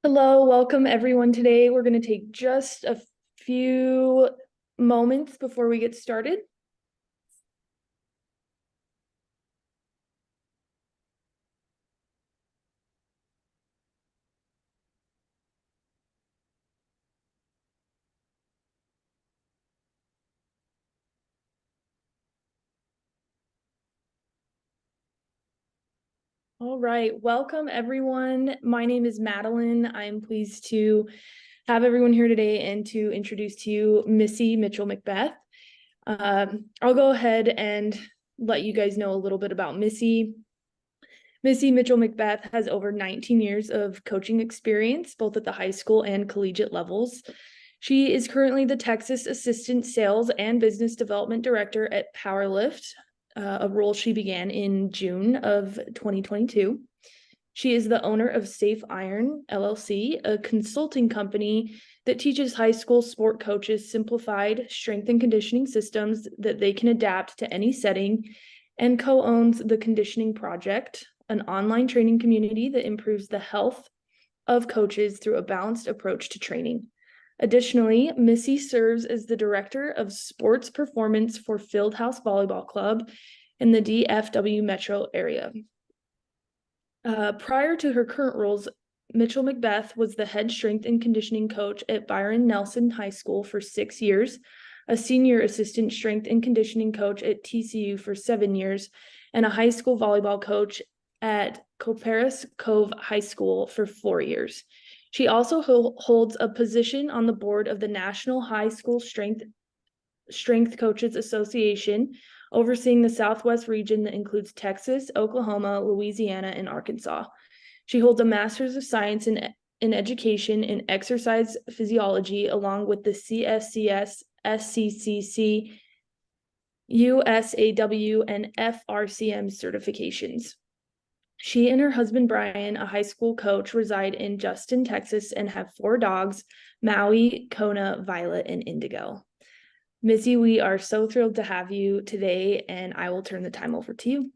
Hello, welcome everyone. Today we're going to take just a few moments before we get started. All right, welcome everyone. My name is Madeline. I'm pleased to have everyone here today and to introduce to you Missy Mitchell-McBeth. I'll go ahead and let you guys know a little bit about Missy. Missy Mitchell-McBeth has over 19 years of coaching experience, both at the high school and collegiate levels. She is currently the Texas Assistant Sales and Business Development Director at Powerlift, a role she began in June of 2022. She is the owner of Safe Iron, LLC, a consulting company that teaches high school sport coaches simplified strength and conditioning systems that they can adapt to any setting, and co-owns The Conditioning Project, an online training community that improves the health of coaches through a balanced approach to training. Additionally, Missy serves as the Director of Sports Performance for Fieldhouse Volleyball Club in the DFW metro area. Prior to her current roles, Mitchell-McBeth was the head strength and conditioning coach at Byron Nelson High School for 6 years, a senior assistant strength and conditioning coach at TCU for 7 years, and a high school volleyball coach at Copperas Cove High School for 4 years. She also holds a position on the board of the National High School Strength Coaches Association, overseeing the Southwest region that includes Texas, Oklahoma, Louisiana, and Arkansas. She holds a Master's of Science in Education in Exercise Physiology, along with the CSCS, SCCC, USAW, and FRCM certifications. She and her husband, Brian, a high school coach, reside in Justin, Texas, and have 4 dogs, Maui, Kona, Violet, and Indigo. Missy, we are so thrilled to have you today, and I will turn the time over to you.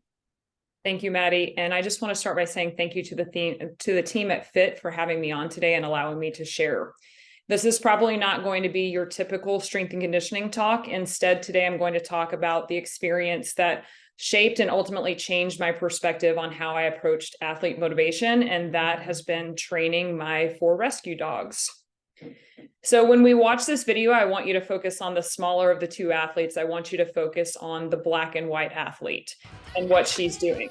Thank you, Maddie. And I just want to start by saying thank you to the team at FIT for having me on today and allowing me to share. This is probably not going to be your typical strength and conditioning talk. Instead, today I'm going to talk about the experience that shaped and ultimately changed my perspective on how I approached athlete motivation, and that has been training my 4 rescue dogs. So when we watch this video, I want you to focus on the smaller of the 2 athletes. I want you to focus on the black and white athlete and what she's doing.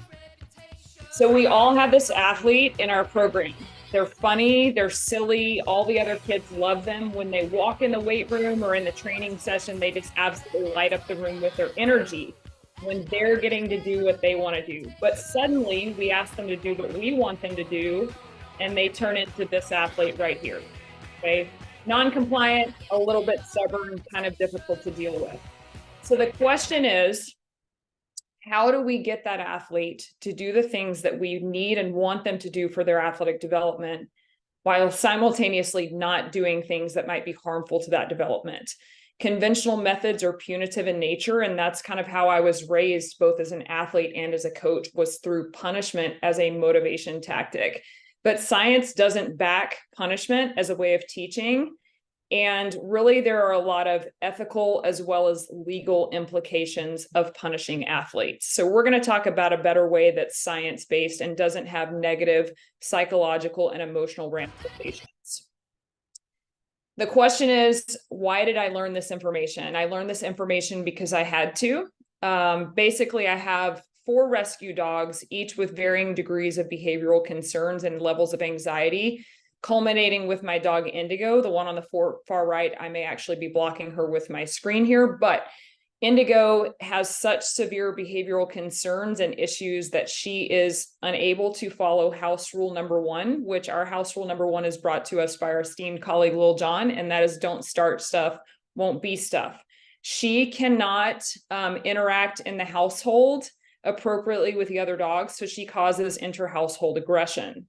So we all have this athlete in our program. They're funny, they're silly, all the other kids love them. When they walk in the weight room or in the training session, they just absolutely light up the room with their energy when they're getting to do what they want to do. But suddenly we ask them to do what we want them to do, and they turn into this athlete right here. Okay, non-compliant, a little bit stubborn, kind of difficult to deal with. So the question is, how do we get that athlete to do the things that we need and want them to do for their athletic development while simultaneously not doing things that might be harmful to that development? Conventional methods are punitive in nature, and that's kind of how I was raised, both as an athlete and as a coach, was through punishment as a motivation tactic. But science doesn't back punishment as a way of teaching. And really, there are a lot of ethical as well as legal implications of punishing athletes. So we're going to talk about a better way that's science-based and doesn't have negative psychological and emotional ramifications. The question is, why did I learn this information? I learned this information because I had to. Basically, I have 4 rescue dogs, each with varying degrees of behavioral concerns and levels of anxiety, culminating with my dog Indigo, the one on the far right. I may actually be blocking her with my screen here, but Indigo has such severe behavioral concerns and issues that she is unable to follow house rule number 1, which our house rule number 1 is brought to us by our esteemed colleague, Lil John, and that is don't start stuff, won't be stuff. She cannot interact in the household appropriately with the other dogs, so she causes inter-household aggression.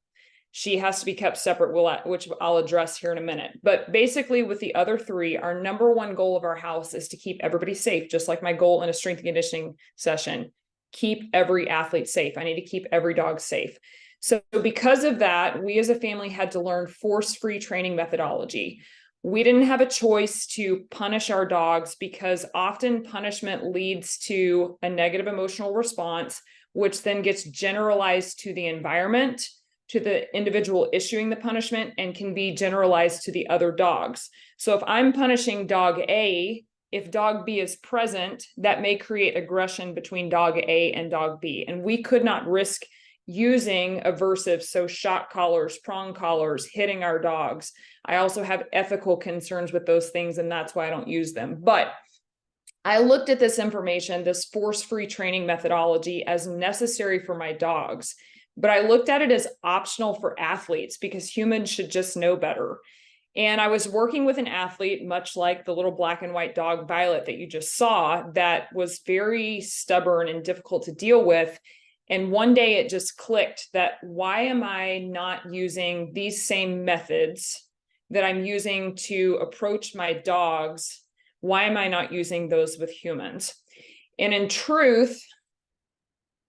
She has to be kept separate, which I'll address here in a minute. But basically, with the other 3, our number 1 goal of our house is to keep everybody safe, just like my goal in a strength and conditioning session. Keep every athlete safe. I need to keep every dog safe. So because of that, we as a family had to learn force-free training methodology. We didn't have a choice to punish our dogs because often punishment leads to a negative emotional response, which then gets generalized to the environment, to the individual issuing the punishment, and can be generalized to the other dogs. So if I'm punishing dog A, if dog B is present, that may create aggression between dog A and dog B. And we could not risk using aversive, so shock collars, prong collars, hitting our dogs. I also have ethical concerns with those things, and that's why I don't use them. But I looked at this information, this force-free training methodology, as necessary for my dogs, but I looked at it as optional for athletes because humans should just know better. And I was working with an athlete, much like the little black and white dog Violet that you just saw, that was very stubborn and difficult to deal with. And one day it just clicked that why am I not using these same methods that I'm using to approach my dogs? Why am I not using those with humans? And in truth,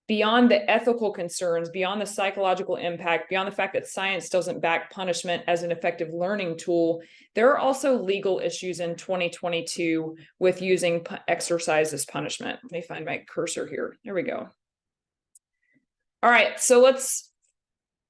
beyond the ethical concerns, beyond the psychological impact, beyond the fact that science doesn't back punishment as an effective learning tool, there are also legal issues in 2022 with using exercise as punishment. Let me find my cursor here. There we go. All right, so let's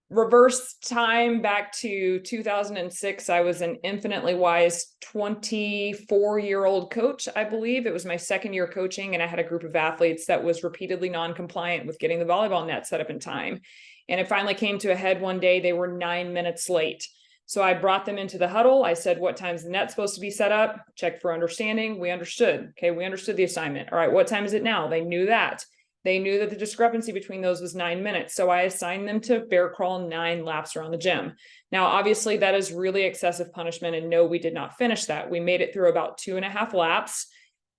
reverse time back to 2006. I was an infinitely wise 24-year-old coach, I believe. It was my second year coaching, and I had a group of athletes that was repeatedly non-compliant with getting the volleyball net set up in time. And it finally came to a head one day. They were 9 minutes late. So I brought them into the huddle. I said, what time's the net supposed to be set up? Checked for understanding. We understood. Okay, we understood the assignment. All right, what time is it now? They knew that. They knew that the discrepancy between those was 9 minutes. So I assigned them to bear crawl 9 laps around the gym. Now, obviously, that is really excessive punishment. And no, we did not finish that. We made it through about 2.5 laps,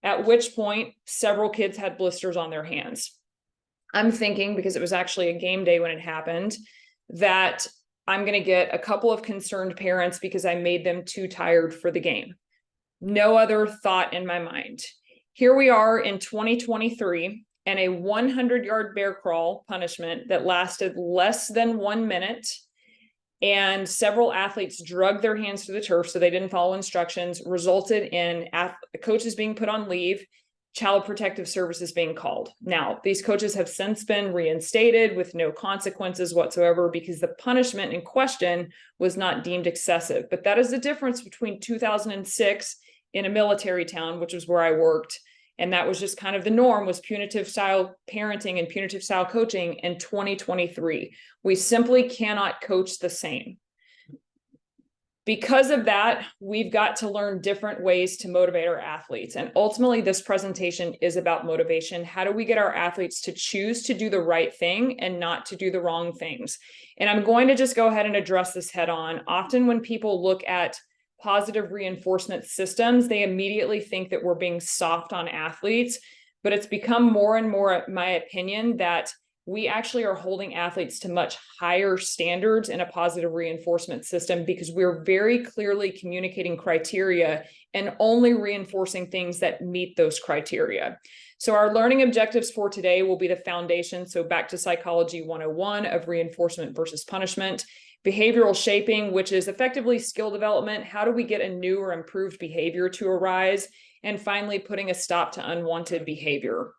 at which point several kids had blisters on their hands. I'm thinking, because it was actually a game day when it happened, that I'm going to get a couple of concerned parents because I made them too tired for the game. No other thought in my mind. Here we are in 2023. And a 100-yard bear crawl punishment that lasted less than 1 minute. And several athletes drugged their hands to the turf, so they didn't follow instructions, resulted in coaches being put on leave, Child Protective Services being called. Now, these coaches have since been reinstated with no consequences whatsoever because the punishment in question was not deemed excessive. But that is the difference between 2006 in a military town, which was where I worked, and that was just kind of the norm, was punitive style parenting and punitive style coaching in 2023. We simply cannot coach the same. Because of that, we've got to learn different ways to motivate our athletes. And ultimately, this presentation is about motivation. How do we get our athletes to choose to do the right thing and not to do the wrong things? And I'm going to just go ahead and address this head on. Often when people look at positive reinforcement systems, they immediately think that we're being soft on athletes, but it's become more and more, in my opinion, that we actually are holding athletes to much higher standards in a positive reinforcement system because we're very clearly communicating criteria and only reinforcing things that meet those criteria. So our learning objectives for today will be the foundation. So back to Psychology 101 of reinforcement versus punishment. Behavioral shaping, which is effectively skill development. How do we get a new or improved behavior to arise? And finally, putting a stop to unwanted behavior.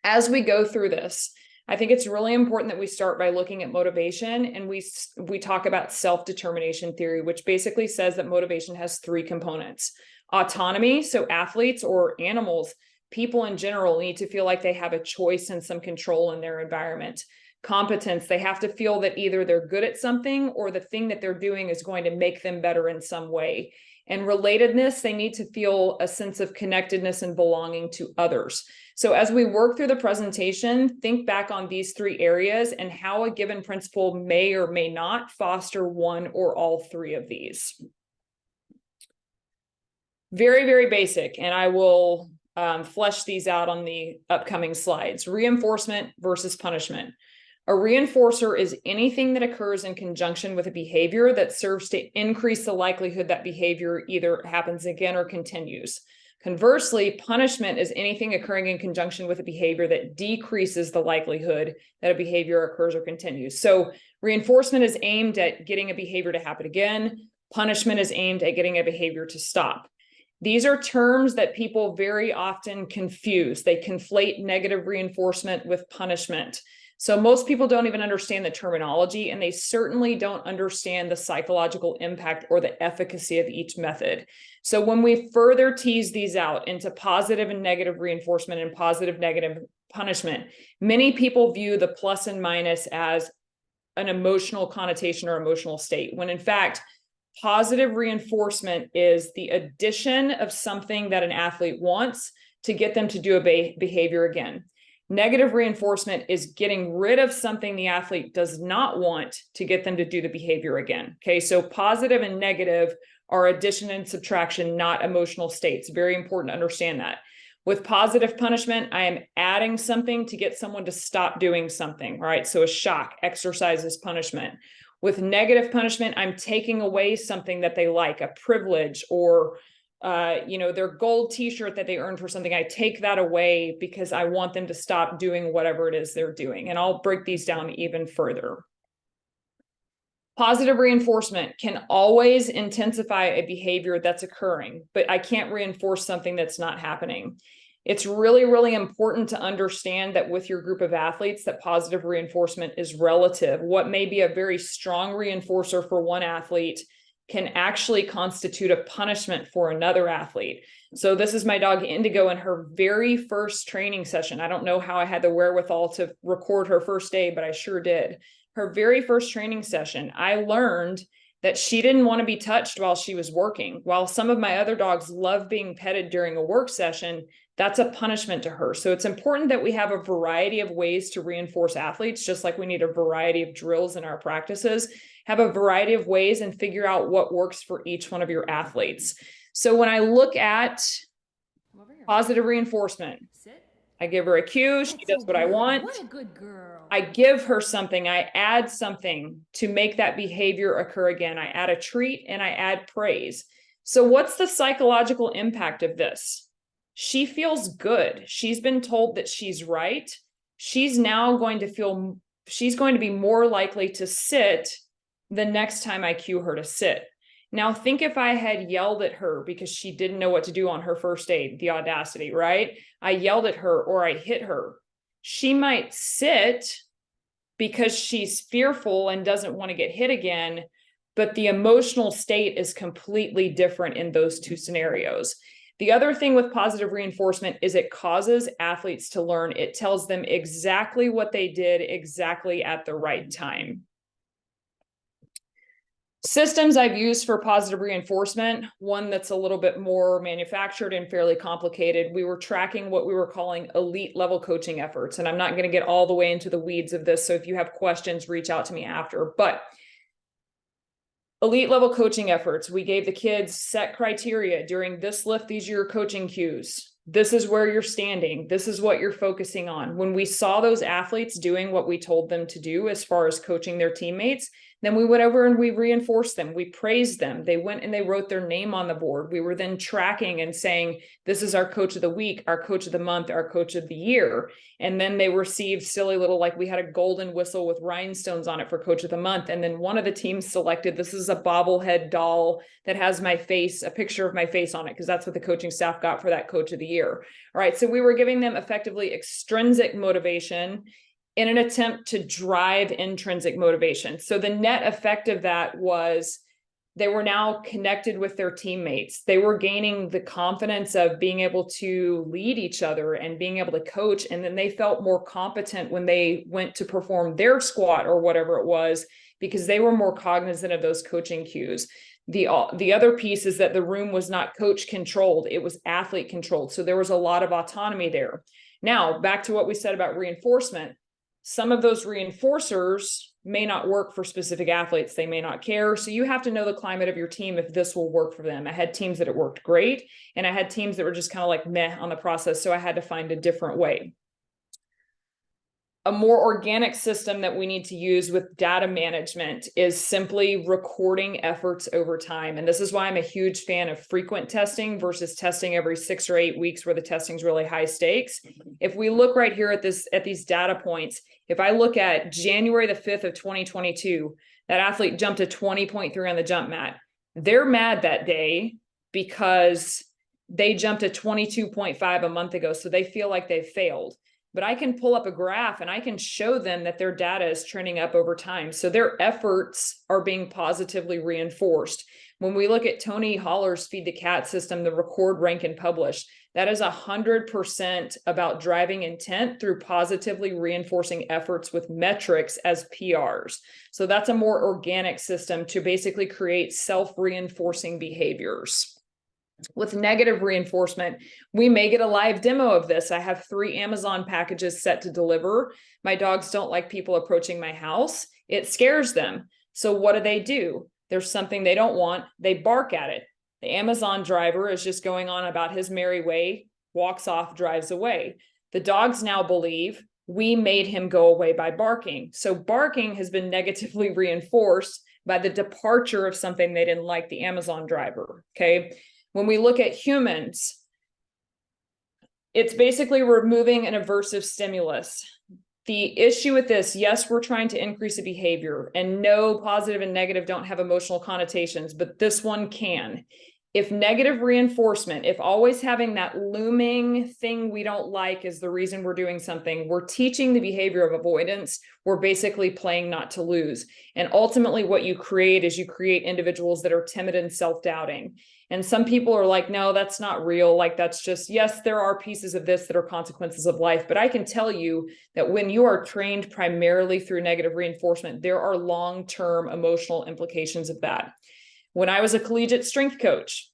As we go through this, I think it's really important that we start by looking at motivation, and we talk about self-determination theory, which basically says that motivation has 3 components. Autonomy, so athletes or animals, people in general need to feel like they have a choice and some control in their environment. Competence, they have to feel that either they're good at something or the thing that they're doing is going to make them better in some way. And relatedness, they need to feel a sense of connectedness and belonging to others. So as we work through the presentation, think back on these 3 areas and how a given principle may or may not foster one or all 3 of these. Very, very basic, and I will flesh these out on the upcoming slides. Reinforcement versus punishment. A reinforcer is anything that occurs in conjunction with a behavior that serves to increase the likelihood that behavior either happens again or continues. Conversely, punishment is anything occurring in conjunction with a behavior that decreases the likelihood that a behavior occurs or continues. So reinforcement is aimed at getting a behavior to happen again. Punishment is aimed at getting a behavior to stop. These are terms that people very often confuse. They conflate negative reinforcement with punishment. So most people don't even understand the terminology, and they certainly don't understand the psychological impact or the efficacy of each method. So when we further tease these out into positive and negative reinforcement and positive negative punishment, many people view the plus and minus as an emotional connotation or emotional state, when in fact, positive reinforcement is the addition of something that an athlete wants to get them to do a behavior again. Negative reinforcement is getting rid of something the athlete does not want to get them to do the behavior again. Okay, so positive and negative are addition and subtraction, not emotional states. Very important to understand that. With positive punishment, I am adding something to get someone to stop doing something, right? So a shock, exercise is punishment. With negative punishment, I'm taking away something that they like, a privilege, or their gold t-shirt that they earned for something. I take that away because I want them to stop doing whatever it is they're doing. And I'll break these down even further. Positive reinforcement can always intensify a behavior that's occurring, but I can't reinforce something that's not happening. It's really, really important to understand that with your group of athletes, that positive reinforcement is relative. What may be a very strong reinforcer for one athlete can actually constitute a punishment for another athlete. So this is my dog Indigo in her very first training session. I don't know how I had the wherewithal to record her first day, but I sure did. Her very first training session, I learned that she didn't want to be touched while she was working. While some of my other dogs love being petted during a work session, that's a punishment to her. So it's important that we have a variety of ways to reinforce athletes, just like we need a variety of drills in our practices. Have a variety of ways and figure out what works for each one of your athletes. So when I look at positive reinforcement, I give her a cue, she does what I want. What a good girl. I give her something, I add something to make that behavior occur again. I add a treat and I add praise. So what's the psychological impact of this? She feels good. She's been told that she's right. She's now going to she's going to be more likely to sit the next time I cue her to sit. Now, think if I had yelled at her because she didn't know what to do on her first day, the audacity, right? I yelled at her or I hit her. She might sit because she's fearful and doesn't want to get hit again, but the emotional state is completely different in those two scenarios. The other thing with positive reinforcement is it causes athletes to learn. It tells them exactly what they did exactly at the right time. Systems I've used for positive reinforcement, one that's a little bit more manufactured and fairly complicated. We were tracking what we were calling elite level coaching efforts. And I'm not going to get all the way into the weeds of this. So if you have questions, reach out to me after. But elite level coaching efforts, we gave the kids set criteria. During this lift, these are your coaching cues. This is where you're standing. This is what you're focusing on. When we saw those athletes doing what we told them to do as far as coaching their teammates, then we went over and we reinforced them. We praised them. They went and they wrote their name on the board. We were then tracking and saying, this is our coach of the week, our coach of the month, our coach of the year. And then they received silly little, like we had a golden whistle with rhinestones on it for coach of the month. And then one of the teams selected, this is a bobblehead doll that has my face, a picture of my face on it, because that's what the coaching staff got for that coach of the year. All right. So we were giving them effectively extrinsic motivation in an attempt to drive intrinsic motivation. So the net effect of that was they were now connected with their teammates. They were gaining the confidence of being able to lead each other and being able to coach. And then they felt more competent when they went to perform their squat or whatever it was, because they were more cognizant of those coaching cues. The other piece is that the room was not coach controlled. It was athlete controlled. So there was a lot of autonomy there. Now, back to what we said about reinforcement. Some of those reinforcers may not work for specific athletes. They may not care. So you have to know the climate of your team if this will work for them. I had teams that it worked great, and I had teams that were just kind of like meh on the process. So I had to find a different way. A more organic system that we need to use with data management is simply recording efforts over time. And this is why I'm a huge fan of frequent testing versus testing every 6 or 8 weeks where the testing is really high stakes. If we look right here at these data points, if I look at January the 5th of 2022, that athlete jumped a 20.3 on the jump mat. They're mad that day because they jumped a 22.5 a month ago. So they feel like they've failed. But I can pull up a graph and I can show them that their data is trending up over time. So their efforts are being positively reinforced. When we look at Tony Holler's Feed the Cat system, the record, rank, and publish, that is 100% about driving intent through positively reinforcing efforts with metrics as PRs. So that's a more organic system to basically create self-reinforcing behaviors. With negative reinforcement, we may get a live demo of this. I have 3 Amazon packages set to deliver. My dogs don't like people approaching my house. It scares them. So what do? There's something they don't want. They bark at it. The Amazon driver is just going on about his merry way, walks off, drives away. The dogs now believe we made him go away by barking. So barking has been negatively reinforced by the departure of something they didn't like, the Amazon driver, okay? When we look at humans, it's basically removing an aversive stimulus. The issue with this, yes, we're trying to increase a behavior, and no, positive and negative don't have emotional connotations, but this one can. If negative reinforcement, if always having that looming thing we don't like is the reason we're doing something, we're teaching the behavior of avoidance. We're basically playing not to lose. And ultimately what you create is you create individuals that are timid and self-doubting. And some people are like, no, that's not real. Like, that's just, yes, there are pieces of this that are consequences of life. But I can tell you that when you are trained primarily through negative reinforcement, there are long-term emotional implications of that. When I was a collegiate strength coach,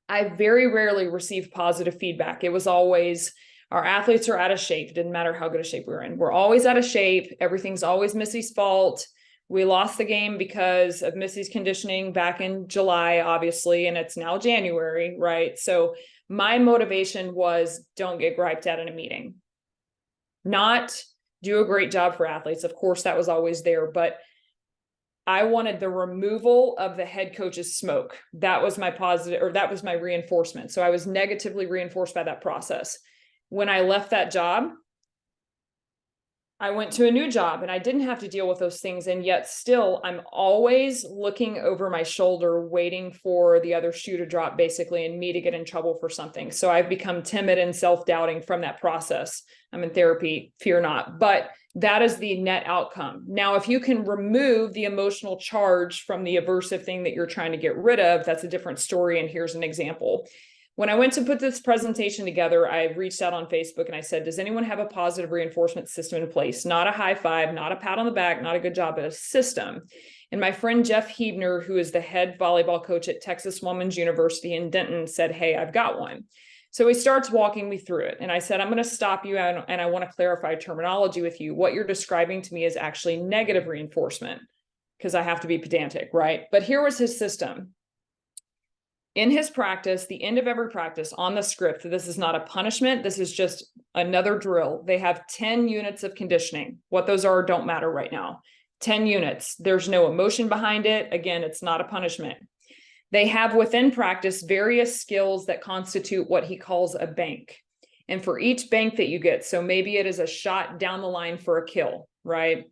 I very rarely received positive feedback. It was always, our athletes are out of shape. It didn't matter how good a shape we were in. We're always out of shape. Everything's always Missy's fault. We lost the game because of Missy's conditioning back in July, obviously, and it's now January, right? So my motivation was, don't get griped at in a meeting. Not do a great job for athletes. Of course, that was always there, but I wanted the removal of the head coach's smoke. That was my positive, or that was my reinforcement. So I was negatively reinforced by that process. When I left that job, I went to a new job and I didn't have to deal with those things. And yet still, I'm always looking over my shoulder, waiting for the other shoe to drop, basically, and me to get in trouble for something. So I've become timid and self-doubting from that process. I'm in therapy, fear not, but that is the net outcome. Now, if you can remove the emotional charge from the aversive thing that you're trying to get rid of, that's a different story. And here's an example. When I went to put this presentation together, I reached out on Facebook and I said, does anyone have a positive reinforcement system in place? Not a high five, not a pat on the back, not a good job, but a system. And my friend Jeff Hebner, who is the head volleyball coach at Texas Women's University in Denton, said, hey, I've got one. So he starts walking me through it. And I said, I'm going to stop you and I want to clarify terminology with you. What you're describing to me is actually negative reinforcement, because I have to be pedantic, right? But here was his system. In his practice, the end of every practice on the script, this is not a punishment. This is just another drill. They have 10 units of conditioning. What those are don't matter right now. 10 units. There's no emotion behind it. Again, it's not a punishment. They have within practice various skills that constitute what he calls a bank. And for each bank that you get, so maybe it is a shot down the line for a kill, right?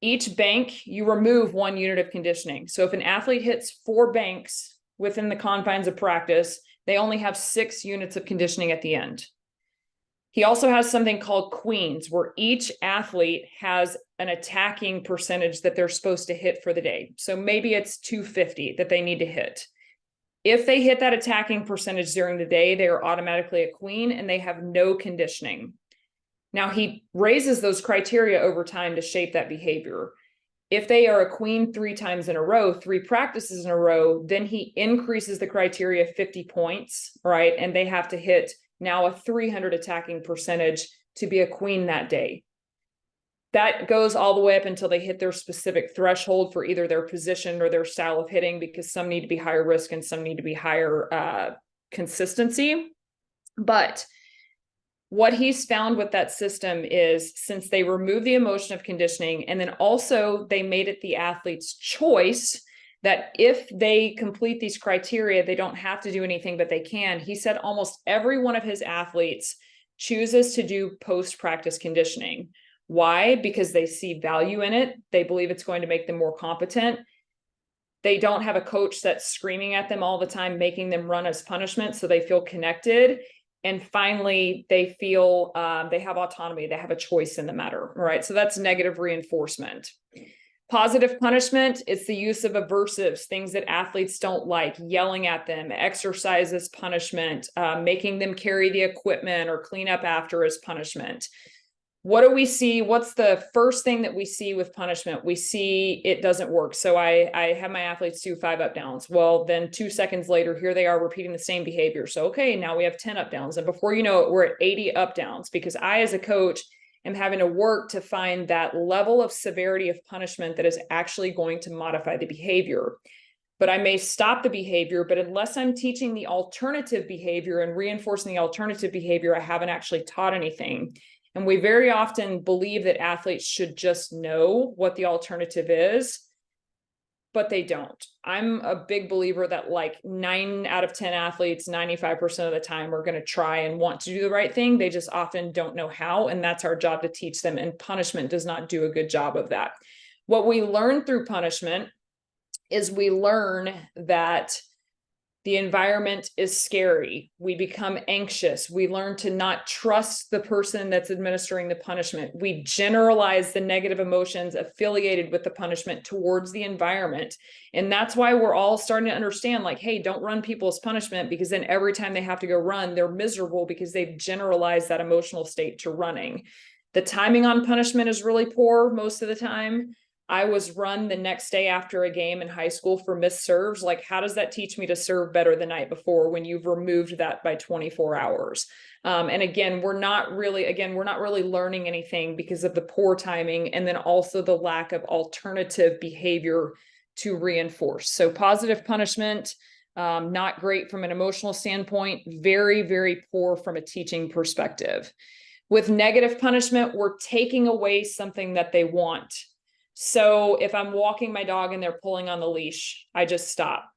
Each bank, you remove 1 unit of conditioning. So if an athlete hits 4 banks within the confines of practice, they only have 6 units of conditioning at the end. He also has something called queens, where each athlete has an attacking percentage that they're supposed to hit for the day. So maybe it's 250 that they need to hit. If they hit that attacking percentage during the day, they are automatically a queen and they have no conditioning. Now, he raises those criteria over time to shape that behavior. If they are a queen 3 times in a row, 3 practices in a row, then he increases the criteria 50 points, right? And they have to hit now a 300 attacking percentage to be a queen that day. That goes all the way up until they hit their specific threshold for either their position or their style of hitting, because some need to be higher risk and some need to be higher consistency. But What he's found with that system is, since they remove the emotion of conditioning, and then also they made it the athlete's choice that if they complete these criteria, they don't have to do anything, but they can. He said almost every one of his athletes chooses to do post-practice conditioning. Why? Because they see value in it. They believe it's going to make them more competent. They don't have a coach that's screaming at them all the time, making them run as punishment, so they feel connected. And finally, they feel they have autonomy. They have a choice in the matter, right? So that's negative reinforcement. Positive punishment, it's the use of aversives, things that athletes don't like, yelling at them, exercise as punishment, making them carry the equipment or clean up after as punishment. What do we see? What's the first thing that we see with punishment? We see it doesn't work. So I have my athletes do 5 up downs. Well, then 2 seconds later, here they are repeating the same behavior. So, okay, now we have 10 up downs. And before you know it, we're at 80 up downs, because I, as a coach, am having to work to find that level of severity of punishment that is actually going to modify the behavior. But I may stop the behavior, but unless I'm teaching the alternative behavior and reinforcing the alternative behavior, I haven't actually taught anything. And we very often believe that athletes should just know what the alternative is, but they don't. I'm a big believer that like 9 out of 10 athletes, 95% of the time, are going to try and want to do the right thing. They just often don't know how. And that's our job to teach them. And punishment does not do a good job of that. What we learn through punishment is we learn that the environment is scary. We become anxious. We learn to not trust the person that's administering the punishment. We generalize the negative emotions affiliated with the punishment towards the environment. And that's why we're all starting to understand, like, hey, don't run people as punishment, because then every time they have to go run, they're miserable because they've generalized that emotional state to running. The timing on punishment is really poor most of the time. I was run the next day after a game in high school for missed serves. Like, how does that teach me to serve better the night before when you've removed that by 24 hours? And again, we're not really learning anything because of the poor timing, and then also the lack of alternative behavior to reinforce. So positive punishment, not great from an emotional standpoint, very, very poor from a teaching perspective. With negative punishment, we're taking away something that they want. So if I'm walking my dog and they're pulling on the leash, I just stop.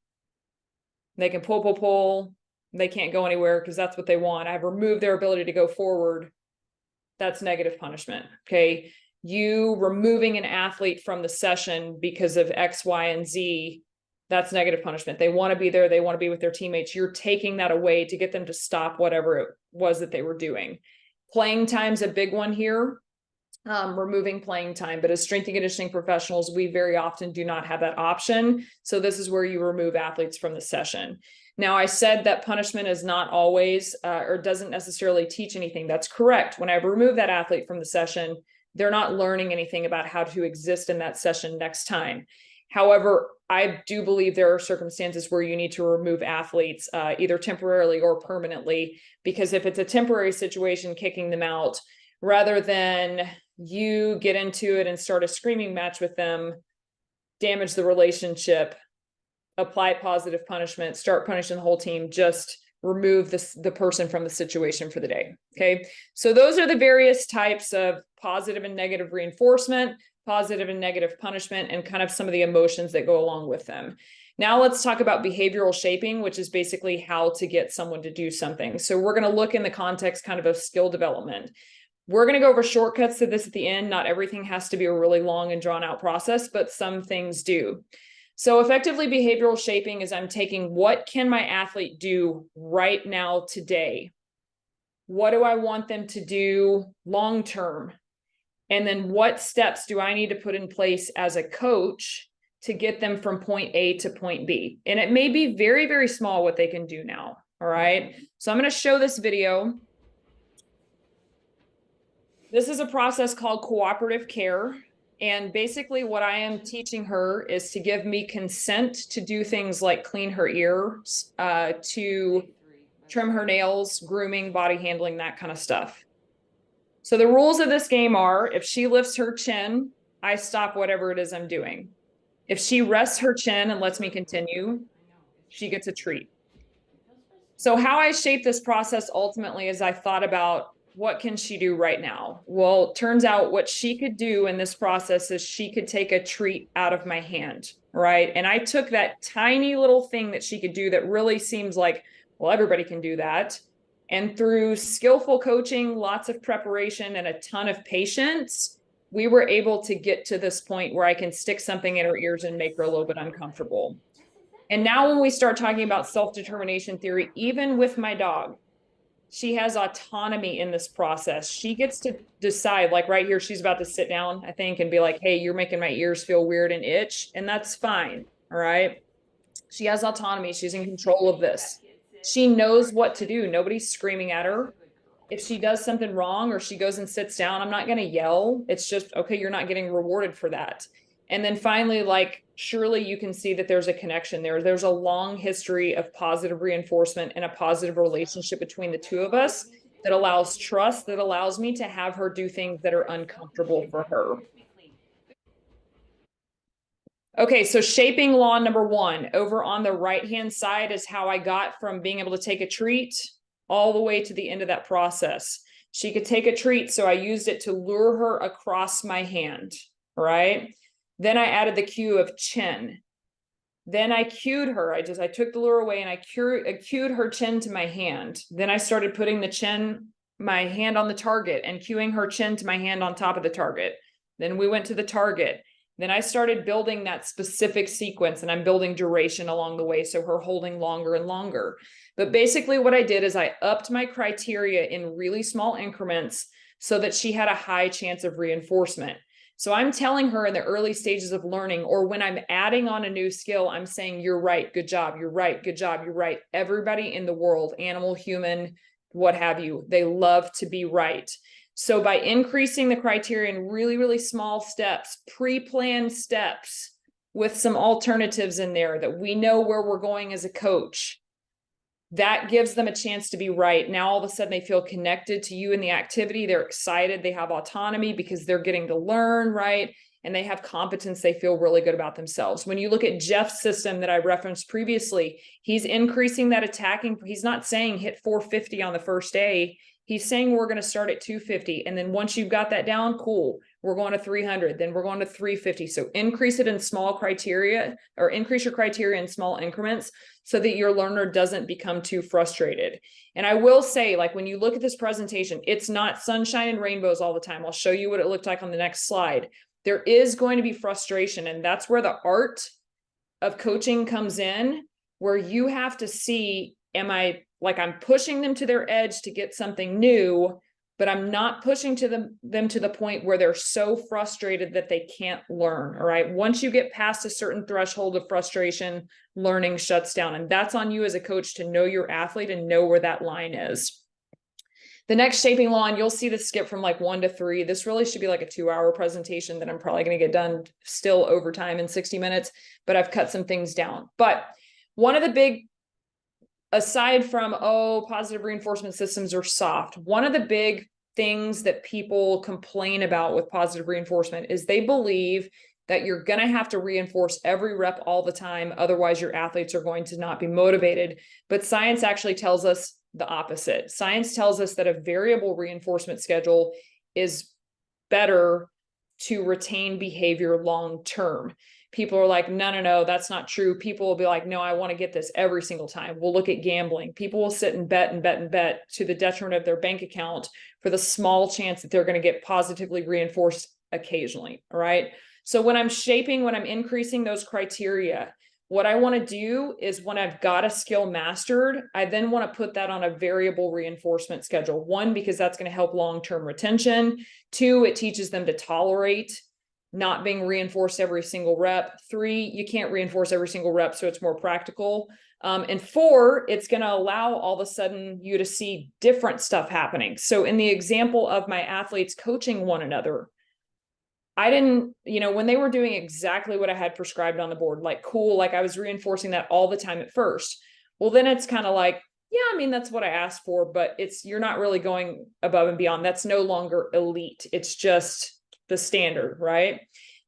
They can pull. They can't go anywhere because that's what they want. I've removed their ability to go forward. That's negative punishment. Okay. You removing an athlete from the session because of X, Y, and Z, that's negative punishment. They want to be there. They want to be with their teammates. You're taking that away to get them to stop whatever it was that they were doing. Playing time's a big one here. Removing playing time, but as strength and conditioning professionals, we very often do not have that option. So this is where you remove athletes from the session. Now, I said that punishment is not always or doesn't necessarily teach anything. That's correct. When I remove that athlete from the session, they're not learning anything about how to exist in that session next time. However, I do believe there are circumstances where you need to remove athletes either temporarily or permanently, because if it's a temporary situation, kicking them out, rather than you get into it and start a screaming match with them, damage the relationship, apply positive punishment, start punishing the whole team, just remove the person from the situation for the day. Okay. So those are the various types of positive and negative reinforcement, positive and negative punishment, and kind of some of the emotions that go along with them. Now let's talk about behavioral shaping, which is basically how to get someone to do something. So we're going to look in the context kind of skill development. We're going to go over shortcuts to this at the end. Not everything has to be a really long and drawn out process, but some things do. So effectively, behavioral shaping is I'm taking what can my athlete do right now today? What do I want them to do long term? And then what steps do I need to put in place as a coach to get them from point A to point B? And it may be very, very small what they can do now. All right. So I'm going to show this video. This is a process called cooperative care. And basically what I am teaching her is to give me consent to do things like clean her ears, to trim her nails, grooming, body handling, that kind of stuff. So the rules of this game are, if she lifts her chin, I stop whatever it is I'm doing. If she rests her chin and lets me continue, she gets a treat. So how I shape this process ultimately is I thought about what can she do right now? Well, turns out what she could do in this process is she could take a treat out of my hand, right? And I took that tiny little thing that she could do that really seems like, well, everybody can do that. And through skillful coaching, lots of preparation, and a ton of patience, we were able to get to this point where I can stick something in her ears and make her a little bit uncomfortable. And now when we start talking about self-determination theory, even with my dog, she has autonomy in this process. She gets to decide, like right here, she's about to sit down, I think, and be like, hey, you're making my ears feel weird and itch, and that's fine. All right. She has autonomy. She's in control of this. She knows what to do. Nobody's screaming at her. If she does something wrong or she goes and sits down, I'm not going to yell. It's just, okay, you're not getting rewarded for that. And then finally, like, surely you can see that there's a connection there. There's a long history of positive reinforcement and a positive relationship between the two of us that allows trust, that allows me to have her do things that are uncomfortable for her. Okay, so shaping law number 1 over on the right-hand side is how I got from being able to take a treat all the way to the end of that process. She could take a treat, so I used it to lure her across my hand, right? Then I added the cue of chin. Then I cued her. I took the lure away and I cued her chin to my hand. Then I started putting my hand on the target and cueing her chin to my hand on top of the target. Then we went to the target. Then I started building that specific sequence, and I'm building duration along the way, so her holding longer and longer. But basically what I did is I upped my criteria in really small increments so that she had a high chance of reinforcement. So I'm telling her in the early stages of learning, or when I'm adding on a new skill, I'm saying, you're right, good job, you're right, good job, you're right. Everybody in the world, animal, human, what have you, they love to be right. So by increasing the criteria in really, really small steps, pre-planned steps with some alternatives in there that we know where we're going as a coach, that gives them a chance to be right. Now, all of a sudden they feel connected to you in the activity. They're excited. They have autonomy because they're getting to learn, right? And they have competence. They feel really good about themselves. When you look at Jeff's system that I referenced previously, he's increasing that attacking. He's not saying hit 450 on the first day. He's saying we're going to start at 250. And then once you've got that down, cool, we're going to 300. Then we're going to 350. So increase it in small criteria, or increase your criteria in small increments so that your learner doesn't become too frustrated. And I will say, like, when you look at this presentation, it's not sunshine and rainbows all the time. I'll show you what it looked like on the next slide. There is going to be frustration. And that's where the art of coaching comes in, where you have to see, I'm pushing them to their edge to get something new, but I'm not pushing them to the point where they're so frustrated that they can't learn. All right. Once you get past a certain threshold of frustration, learning shuts down. And that's on you as a coach to know your athlete and know where that line is. The next shaping law, and you'll see this skip from like 1 to 3. This really should be like a 2-hour presentation that I'm probably going to get done still over time in 60 minutes, but I've cut some things down. But one of the big, aside from, positive reinforcement systems are soft, one of the big things that people complain about with positive reinforcement is they believe that you're going to have to reinforce every rep all the time. Otherwise, your athletes are going to not be motivated. But science actually tells us the opposite. Science tells us that a variable reinforcement schedule is better to retain behavior long term. People are like, no, that's not true. People will be like, no, I want to get this every single time. We'll look at gambling. People will sit and bet and bet and bet to the detriment of their bank account for the small chance that they're going to get positively reinforced occasionally. All right. So when I'm increasing those criteria, what I want to do is, when I've got a skill mastered, I then want to put that on a variable reinforcement schedule. 1, because that's going to help long-term retention. 2, it teaches them to tolerate not being reinforced every single rep. 3, you can't reinforce every single rep, so it's more practical. And 4, it's going to allow all of a sudden you to see different stuff happening. So in the example of my athletes coaching one another, I didn't, when they were doing exactly what I had prescribed on the board, like, cool, like I was reinforcing that all the time at first. Well, then it's kind of like, yeah, that's what I asked for, but you're not really going above and beyond. That's no longer elite. It's just the standard, right?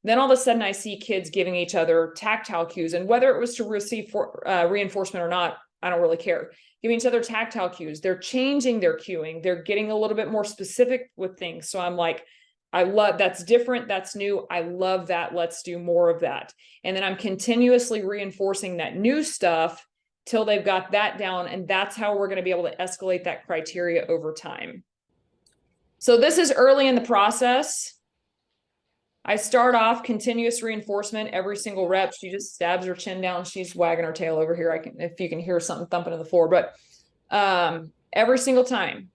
Then all of a sudden I see kids giving each other tactile cues, and whether it was to receive reinforcement or not, I don't really care. Giving each other tactile cues. They're changing their cueing. They're getting a little bit more specific with things. So I'm like, I love, that's different. That's new. I love that. Let's do more of that. And then I'm continuously reinforcing that new stuff till they've got that down. And that's how we're going to be able to escalate that criteria over time. So this is early in the process. I start off continuous reinforcement every single rep. She just stabs her chin down. She's wagging her tail over here. If you can hear something thumping on the floor, but every single time.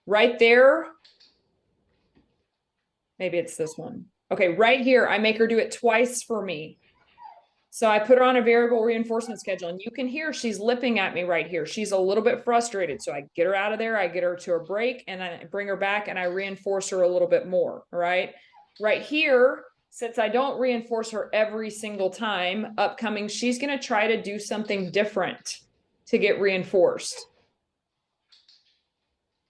Right there. Maybe it's this one. Okay, right here, I make her do it twice for me. So I put her on a variable reinforcement schedule, and you can hear she's lipping at me right here. She's a little bit frustrated. So I get her out of there. I get her to a break, and I bring her back, and I reinforce her a little bit more. All right. Right here, since I don't reinforce her every single time, upcoming, she's going to try to do something different to get reinforced.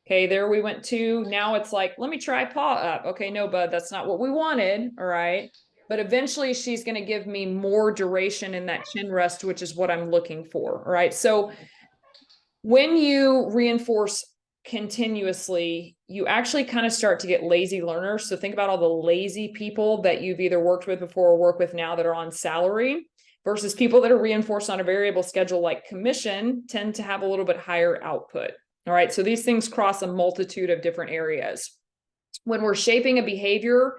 Okay, there we went to. Now it's like, let me try paw up. Okay, no, bud, that's not what we wanted. All right. But eventually she's going to give me more duration in that chin rest, which is what I'm looking for. All right. So when you reinforce continuously, you actually kind of start to get lazy learners. So think about all the lazy people that you've either worked with before or work with now that are on salary versus people that are reinforced on a variable schedule like commission tend to have a little bit higher output. All right. So these things cross a multitude of different areas. When we're shaping a behavior,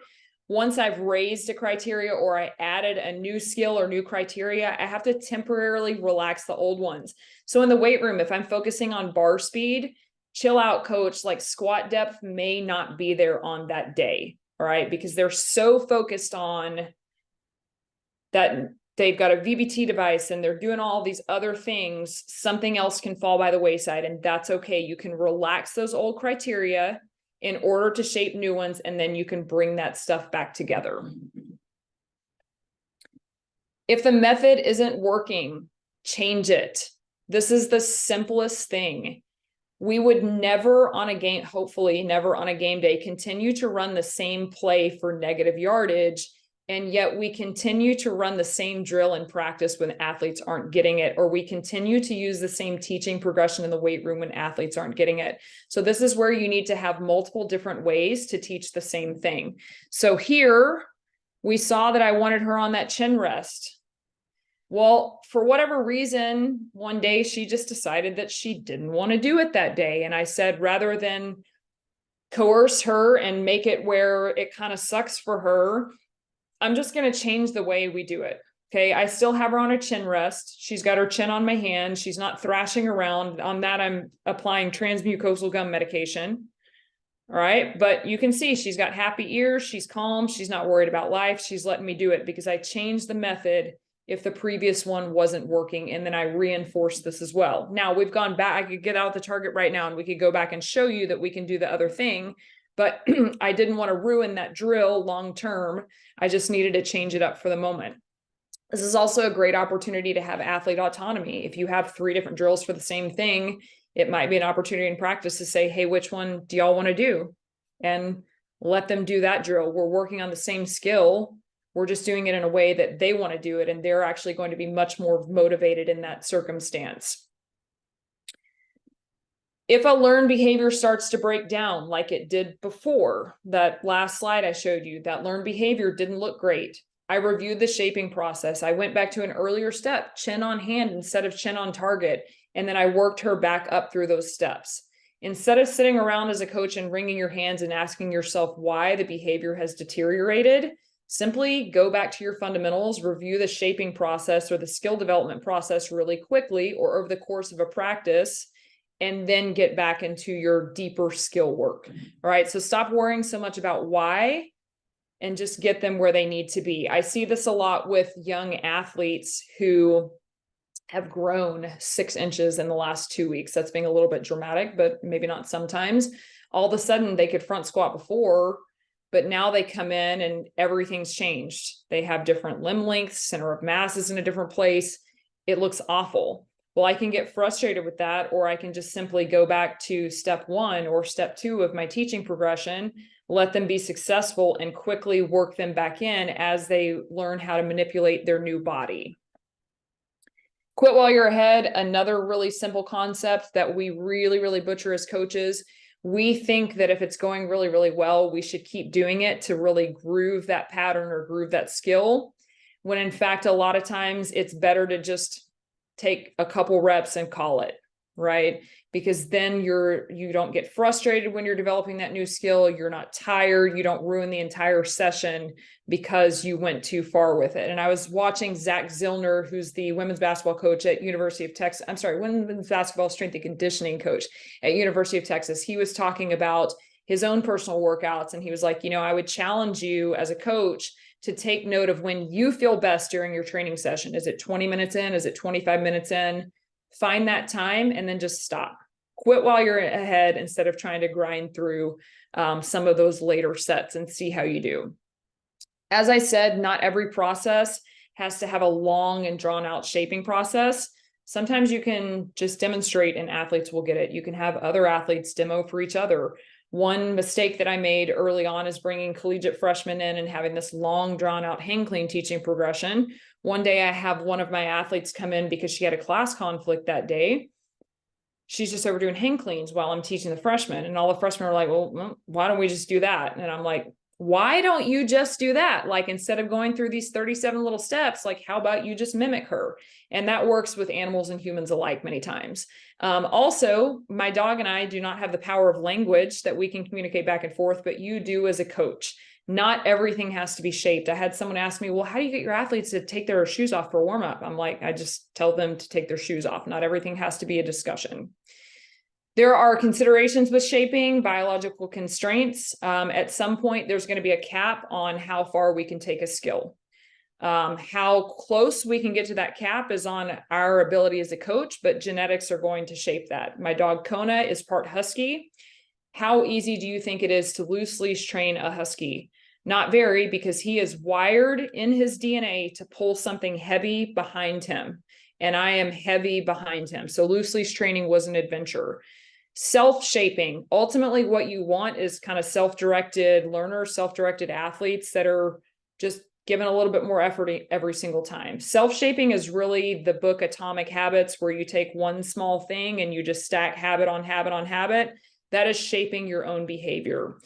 once I've raised a criteria or I added a new skill or new criteria, I have to temporarily relax the old ones. So in the weight room, if I'm focusing on bar speed, chill out, coach, like squat depth may not be there on that day. All right. Because they're so focused on that they've got a VBT device and they're doing all these other things. Something else can fall by the wayside, and that's okay. You can relax those old criteria in order to shape new ones, and then you can bring that stuff back together. If the method isn't working, change it. This is the simplest thing. We would never on a game, hopefully never on a game day, continue to run the same play for negative yardage. And yet we continue to run the same drill in practice when athletes aren't getting it, or we continue to use the same teaching progression in the weight room when athletes aren't getting it. So this is where you need to have multiple different ways to teach the same thing. So here we saw that I wanted her on that chin rest. Well, for whatever reason, one day she just decided that she didn't want to do it that day. And I said, rather than coerce her and make it where it kind of sucks for her, I'm just going to change the way we do it. Okay. I still have her on a chin rest. She's got her chin on my hand. She's not thrashing around. On that, I'm applying transmucosal gum medication. All right. But you can see she's got happy ears. She's calm. She's not worried about life. She's letting me do it because I changed the method if the previous one wasn't working. And then I reinforced this as well. Now we've gone back. I could get out the target right now and we could go back and show you that we can do the other thing. But I didn't want to ruin that drill long-term. I just needed to change it up for the moment. This is also a great opportunity to have athlete autonomy. If you have 3 different drills for the same thing, it might be an opportunity in practice to say, hey, which one do y'all want to do? And let them do that drill. We're working on the same skill. We're just doing it in a way that they want to do it. And they're actually going to be much more motivated in that circumstance. If a learned behavior starts to break down like it did before, that last slide I showed you, that learned behavior didn't look great. I reviewed the shaping process. I went back to an earlier step, chin on hand instead of chin on target. And then I worked her back up through those steps. Instead of sitting around as a coach and wringing your hands and asking yourself why the behavior has deteriorated, simply go back to your fundamentals, review the shaping process or the skill development process really quickly or over the course of a practice, and then get back into your deeper skill work. All right. So stop worrying so much about why and just get them where they need to be. I see this a lot with young athletes who have grown 6 inches in the last 2 weeks. That's being a little bit dramatic, but maybe not sometimes. All of a sudden they could front squat before, but now they come in and everything's changed. They have different limb lengths, center of mass is in a different place. It looks awful. Well, I can get frustrated with that, or I can just simply go back to step 1 or step 2 of my teaching progression, let them be successful and quickly work them back in as they learn how to manipulate their new body. Quit while you're ahead. Another really simple concept that we really butcher as coaches. We think that if it's going really well, we should keep doing it to really groove that pattern or groove that skill. When in fact, a lot of times it's better to just take a couple reps and call it, right? Because then you don't get frustrated when you're developing that new skill. You're not tired. You don't ruin the entire session because you went too far with it. And I was watching Zach Zillner, who's the women's basketball coach at University of Texas. I'm sorry, women's basketball strength and conditioning coach at University of Texas. He was talking about his own personal workouts. And he was like, I would challenge you as a coach to take note of when you feel best during your training session. Is it 20 minutes in? Is it 25 minutes in? Find that time and then just stop. Quit while you're ahead instead of trying to grind through some of those later sets and see how you do. As I said, not every process has to have a long and drawn out shaping process. Sometimes you can just demonstrate and athletes will get it. You can have other athletes demo for each other. One mistake that I made early on is bringing collegiate freshmen in and having this long drawn out hang clean teaching progression. One day I have one of my athletes come in because she had a class conflict that day. She's just overdoing hang cleans while I'm teaching the freshmen. And all the freshmen are like, well, why don't we just do that? And I'm like, why don't you just do that? Like, instead of going through these 37 little steps, like, how about you just mimic her? And that works with animals and humans alike many times. Also, my dog and I do not have the power of language that we can communicate back and forth, but you do as a coach. Not everything has to be shaped. I had someone ask me, well, how do you get your athletes to take their shoes off for warm up? I'm like, I just tell them to take their shoes off. Not everything has to be a discussion. There are considerations with shaping, biological constraints. At some point, there's going to be a cap on how far we can take a skill. How close we can get to that cap is on our ability as a coach, but genetics are going to shape that. My dog Kona is part husky. How easy do you think it is to loose leash train a husky? Not very, because he is wired in his DNA to pull something heavy behind him. And I am heavy behind him. So loose leash training was an adventure. Self-shaping. Ultimately, what you want is kind of self-directed learners, self-directed athletes that are just given a little bit more effort every single time. Self-shaping is really the book Atomic Habits, where you take one small thing and you just stack habit on habit on habit. That is shaping your own behavior.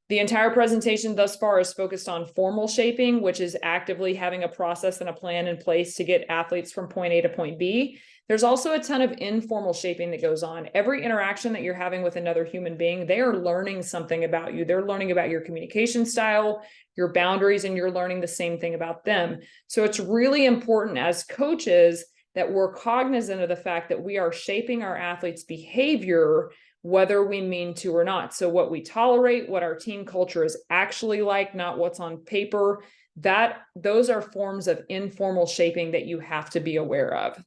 The entire presentation thus far is focused on formal shaping, which is actively having a process and a plan in place to get athletes from point A to point B. There's also a ton of informal shaping that goes on. Every interaction that you're having with another human being, they are learning something about you. They're learning about your communication style, your boundaries, and you're learning the same thing about them. So it's really important as coaches that we're cognizant of the fact that we are shaping our athletes' behavior, whether we mean to or not. So what we tolerate, what our team culture is actually like, not what's on paper, those are forms of informal shaping that you have to be aware of.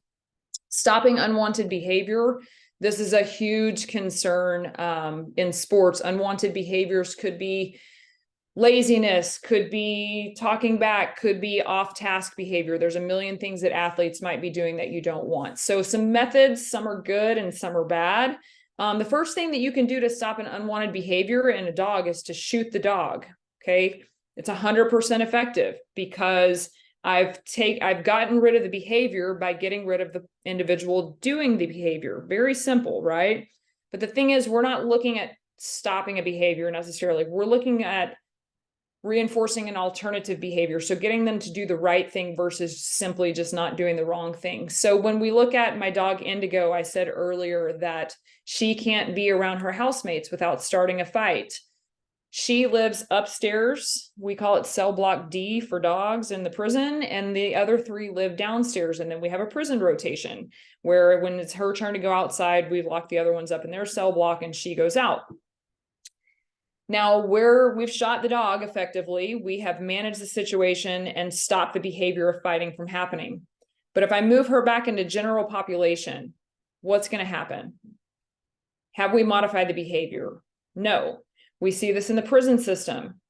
Stopping unwanted behavior. This is a huge concern in sports. Unwanted behaviors could be laziness, could be talking back, could be off-task behavior. There's a million things that athletes might be doing that you don't want. So some methods, some are good and some are bad. The first thing that you can do to stop an unwanted behavior in a dog is to shoot the dog. Okay. It's 100% effective because I've gotten rid of the behavior by getting rid of the individual doing the behavior. Very simple, right? But the thing is, we're not looking at stopping a behavior necessarily. We're looking at reinforcing an alternative behavior. So getting them to do the right thing versus simply just not doing the wrong thing. So when we look at my dog Indigo, I said earlier that she can't be around her housemates without starting a fight. She lives upstairs. We call it cell block D for dogs in the prison. And the other three live downstairs. And then we have a prison rotation where when it's her turn to go outside, we lock the other ones up in their cell block and she goes out. Now, where we've shot the dog effectively, we have managed the situation and stopped the behavior of fighting from happening. But if I move her back into general population, what's going to happen? Have we modified the behavior? No. We see this in the prison system.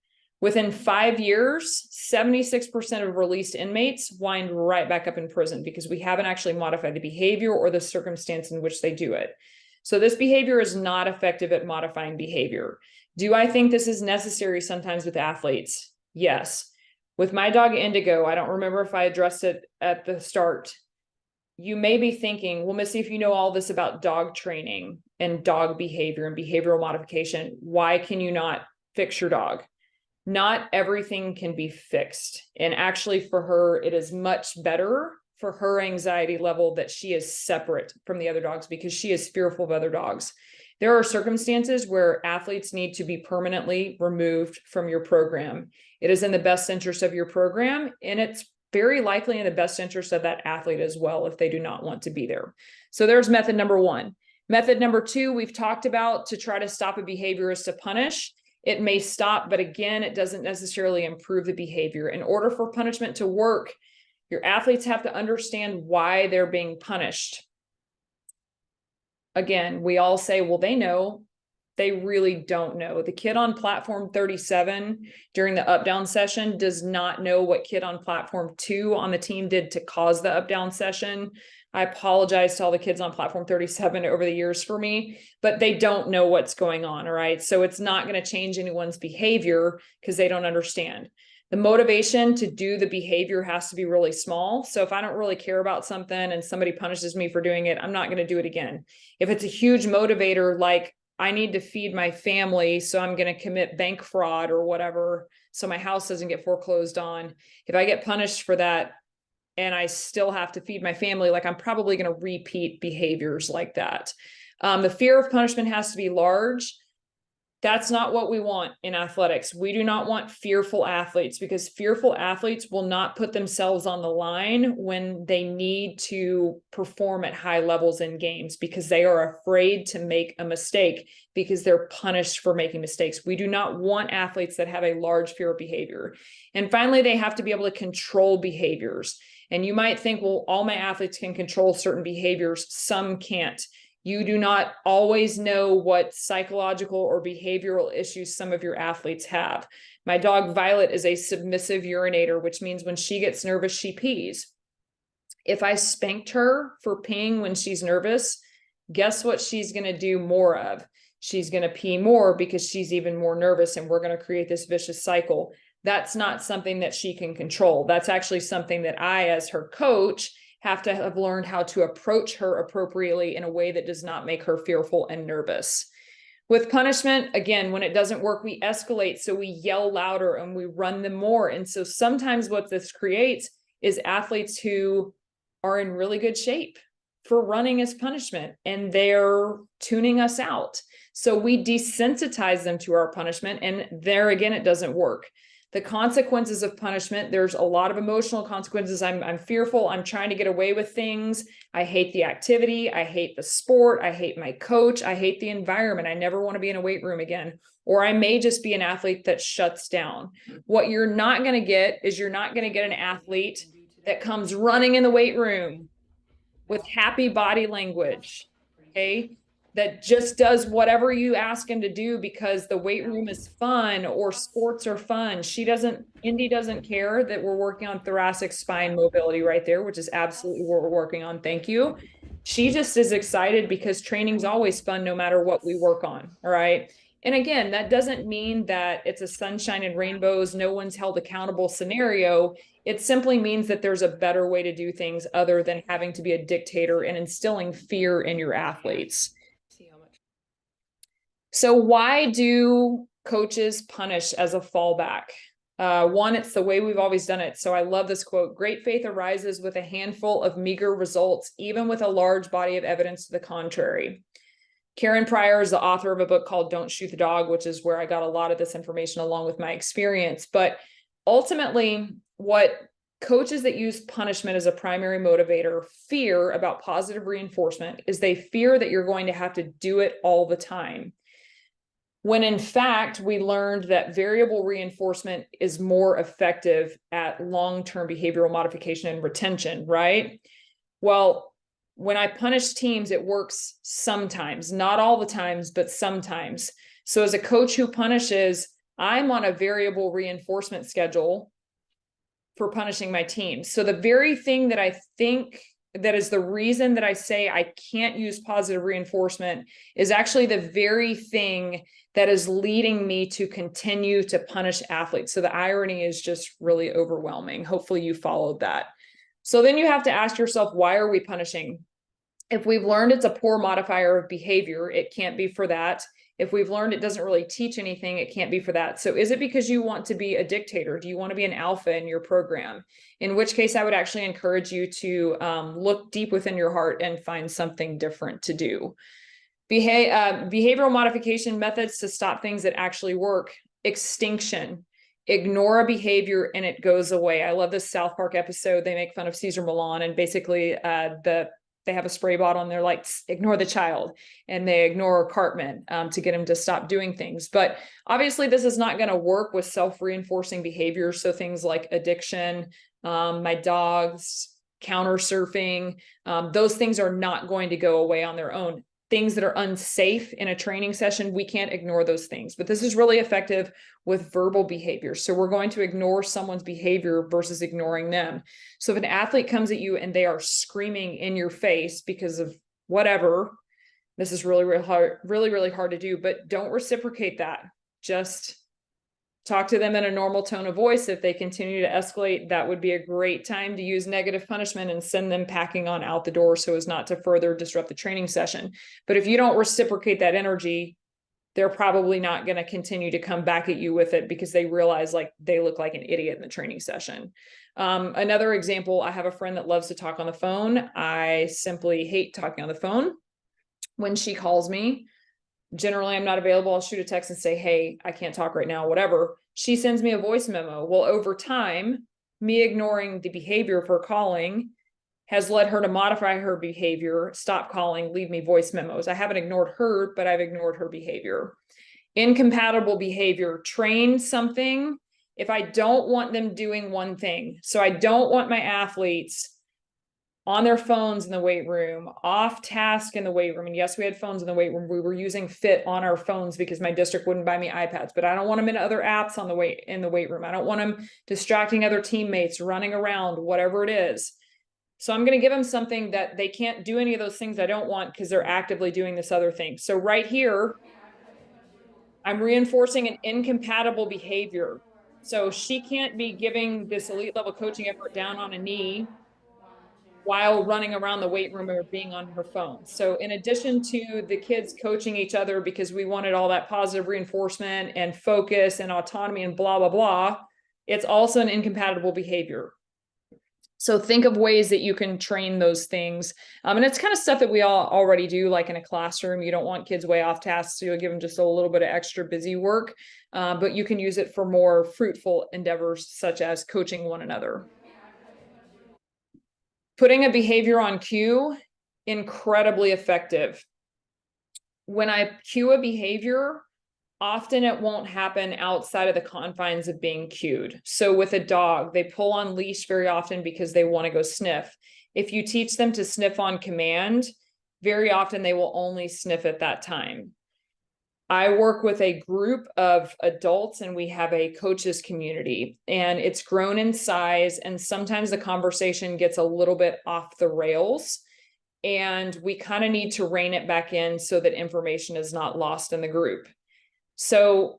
Within 5 years, 76% of released inmates wind right back up in prison because we haven't actually modified the behavior or the circumstance in which they do it. So this behavior is not effective at modifying behavior. Do I think this is necessary sometimes with athletes? Yes. With my dog Indigo, I don't remember if I addressed it at the start. you may be thinking, well, Missy, if you know all this about dog training and dog behavior and behavioral modification, why can you not fix your dog? Not everything can be fixed. And actually for her, it is much better for her anxiety level that she is separate from the other dogs because she is fearful of other dogs. There are circumstances where athletes need to be permanently removed from your program. It is in the best interest of your program, and it's very likely in the best interest of that athlete as well if they do not want to be there. So there's method number one. Method number two, we've talked about to try to stop a behavior is to punish. It may stop, but again, it doesn't necessarily improve the behavior. In order for punishment to work, your athletes have to understand why they're being punished. Again, we all say, well, they know. They really don't know. The kid on platform 37 during the up down session does not know what kid on platform 2 on the team did to cause the up down session. I apologize to all the kids on platform 37 over the years for me, but they don't know what's going on. All right. So it's not going to change anyone's behavior because they don't understand. The motivation to do the behavior has to be really small. So if I don't really care about something and somebody punishes me for doing it, I'm not going to do it again. If it's a huge motivator, like I need to feed my family, so I'm going to commit bank fraud or whatever, so my house doesn't get foreclosed on. If I get punished for that and I still have to feed my family, like I'm probably going to repeat behaviors like that. The fear of punishment has to be large. That's not what we want in athletics. We do not want fearful athletes because fearful athletes will not put themselves on the line when they need to perform at high levels in games because they are afraid to make a mistake because they're punished for making mistakes. We do not want athletes that have a large fear of behavior. And finally, they have to be able to control behaviors. And you might think, well, all my athletes can control certain behaviors. Some can't. You do not always know what psychological or behavioral issues some of your athletes have. My dog Violet is a submissive urinator, which means when she gets nervous, she pees. If I spanked her for peeing when she's nervous, guess what she's going to do more of? She's going to pee more because she's even more nervous, and we're going to create this vicious cycle. That's not something that she can control. That's actually something that I, as her coach, have to have learned how to approach her appropriately in a way that does not make her fearful and nervous. With punishment, again, when it doesn't work, we escalate. So we yell louder and we run them more. And so sometimes what this creates is athletes who are in really good shape for running as punishment, and they're tuning us out. So we desensitize them to our punishment, and there again, it doesn't work. The consequences of punishment, there's a lot of emotional consequences. I'm fearful. I'm trying to get away with things. I hate the activity. I hate the sport. I hate my coach. I hate the environment. I never want to be in a weight room again. Or I may just be an athlete that shuts down. What you're not going to get is you're not going to get an athlete that comes running in the weight room with happy body language, okay? That just does whatever you ask him to do because the weight room is fun or sports are fun. Indy doesn't care that we're working on thoracic spine mobility right there, which is absolutely what we're working on. Thank you. She just is excited because training's always fun no matter what we work on, all right? And again, that doesn't mean that it's a sunshine and rainbows, no one's held accountable scenario. It simply means that there's a better way to do things other than having to be a dictator and instilling fear in your athletes. So why do coaches punish as a fallback? One, it's the way we've always done it. So I love this quote: great faith arises with a handful of meager results, even with a large body of evidence to the contrary. Karen Pryor is the author of a book called Don't Shoot the Dog, which is where I got a lot of this information along with my experience. But ultimately, what coaches that use punishment as a primary motivator fear about positive reinforcement is they fear that you're going to have to do it all the time. When in fact, we learned that variable reinforcement is more effective at long-term behavioral modification and retention, right? Well, when I punish teams, it works sometimes, not all the times, but sometimes. So as a coach who punishes, I'm on a variable reinforcement schedule for punishing my team. So the very thing that I think that is the reason that I say I can't use positive reinforcement is actually the very thing that is leading me to continue to punish athletes. So the irony is just really overwhelming. Hopefully you followed that. So then you have to ask yourself, why are we punishing? If we've learned it's a poor modifier of behavior, it can't be for that. If we've learned it doesn't really teach anything, it can't be for that. So is it because you want to be a dictator? Do you want to be an alpha in your program? In which case, I would actually encourage you to look deep within your heart and find something different to do. Behavioral modification methods to stop things that actually work. Extinction. Ignore a behavior and it goes away. I love this South Park episode. They make fun of Caesar Milan, and basically they have a spray bottle and they're like, ignore the child, and they ignore Cartman to get him to stop doing things. But obviously this is not going to work with self-reinforcing behaviors. So things like addiction, my dogs, counter surfing, those things are not going to go away on their own. Things that are unsafe in a training session, we can't ignore those things, but this is really effective with verbal behavior. So we're going to ignore someone's behavior versus ignoring them. So if an athlete comes at you and they are screaming in your face because of whatever, this is really, really hard to do, but don't reciprocate that. Just talk to them in a normal tone of voice. If they continue to escalate, that would be a great time to use negative punishment and send them packing on out the door so as not to further disrupt the training session. But if you don't reciprocate that energy, they're probably not going to continue to come back at you with it because they realize like they look like an idiot in the training session. Another example, I have a friend that loves to talk on the phone. I simply hate talking on the phone. When she calls me, generally I'm not available. I'll shoot a text and say, hey, I can't talk right now, whatever. She sends me a voice memo. Well, over time, me ignoring the behavior of her calling has led her to modify her behavior, stop calling, leave me voice memos. I haven't ignored her, but I've ignored her behavior. Incompatible behavior, train something if I don't want them doing one thing. So I don't want my athletes on their phones in the weight room, off task in the weight room. And yes, we had phones in the weight room. We were using Fit on our phones because my district wouldn't buy me iPads, but I don't want them in other apps in the weight room. I don't want them distracting other teammates, running around, whatever it is. So I'm going to give them something that they can't do any of those things I don't want because they're actively doing this other thing. So right here, I'm reinforcing an incompatible behavior. So she can't be giving this elite level coaching effort down on a knee while running around the weight room or being on her phone. So in addition to the kids coaching each other because we wanted all that positive reinforcement and focus and autonomy and blah, blah, blah, it's also an incompatible behavior. So think of ways that you can train those things. And it's kind of stuff that we all already do, like in a classroom. You don't want kids way off task, so you'll give them just a little bit of extra busy work, but you can use it for more fruitful endeavors, such as coaching one another. Putting a behavior on cue, incredibly effective. When I cue a behavior, often it won't happen outside of the confines of being cued. So with a dog, they pull on leash very often because they want to go sniff. If you teach them to sniff on command, very often they will only sniff at that time. I work with a group of adults and we have a coaches community, and it's grown in size, and sometimes the conversation gets a little bit off the rails, and we kind of need to rein it back in so that information is not lost in the group. So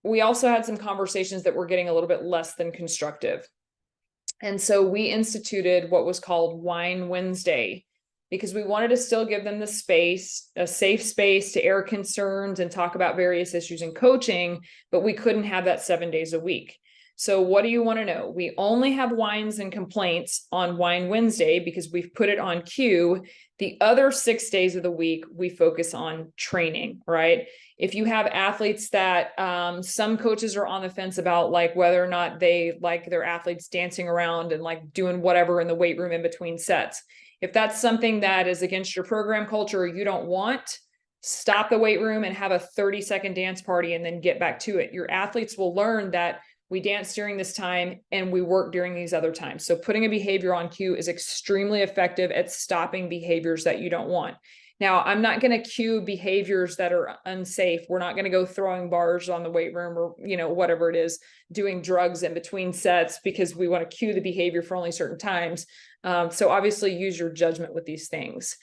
we also had some conversations that were getting a little bit less than constructive. And so we instituted what was called Wine Wednesday, because we wanted to still give them the space, a safe space to air concerns and talk about various issues in coaching, but we couldn't have that 7 days a week. So what do you want to know? We only have wines and complaints on Wine Wednesday because we've put it on cue. The other 6 days of the week, we focus on training, right? If you have athletes that some coaches are on the fence about, like whether or not they like their athletes dancing around and like doing whatever in the weight room in between sets. If that's something that is against your program culture or you don't want, stop the weight room and have a 30-second dance party and then get back to it. Your athletes will learn that we dance during this time and we work during these other times. So putting a behavior on cue is extremely effective at stopping behaviors that you don't want. Now, I'm not going to cue behaviors that are unsafe. We're not going to go throwing bars on the weight room or, whatever it is, doing drugs in between sets because we want to cue the behavior for only certain times. So obviously use your judgment with these things.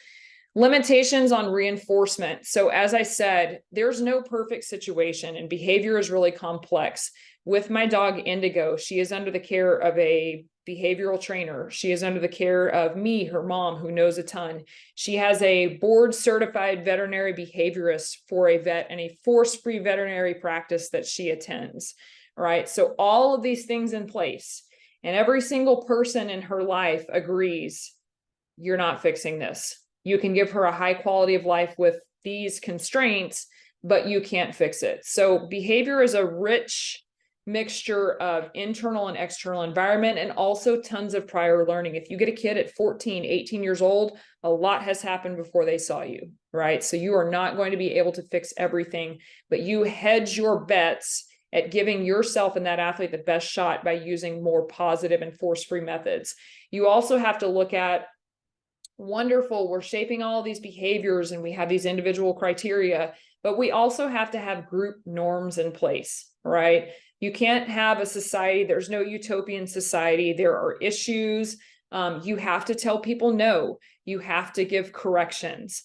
Limitations on reinforcement. So as I said, there's no perfect situation and behavior is really complex. With my dog Indigo, she is under the care of a behavioral trainer. She is under the care of me, her mom, who knows a ton. She has a board certified veterinary behaviorist for a vet and a force-free veterinary practice that she attends. All right. So all of these things in place, and every single person in her life agrees, you're not fixing this. You can give her a high quality of life with these constraints, but you can't fix it. So behavior is a rich mixture of internal and external environment, and also tons of prior learning. If you get a kid at 14, 18 years old, a lot has happened before they saw you, right? So you are not going to be able to fix everything, but you hedge your bets at giving yourself and that athlete the best shot by using more positive and force-free methods. You also have to look at, wonderful, we're shaping all these behaviors and we have these individual criteria, but we also have to have group norms in place, right? You can't have a society, there's no utopian society. There are issues. You have to tell people no. You have to give corrections.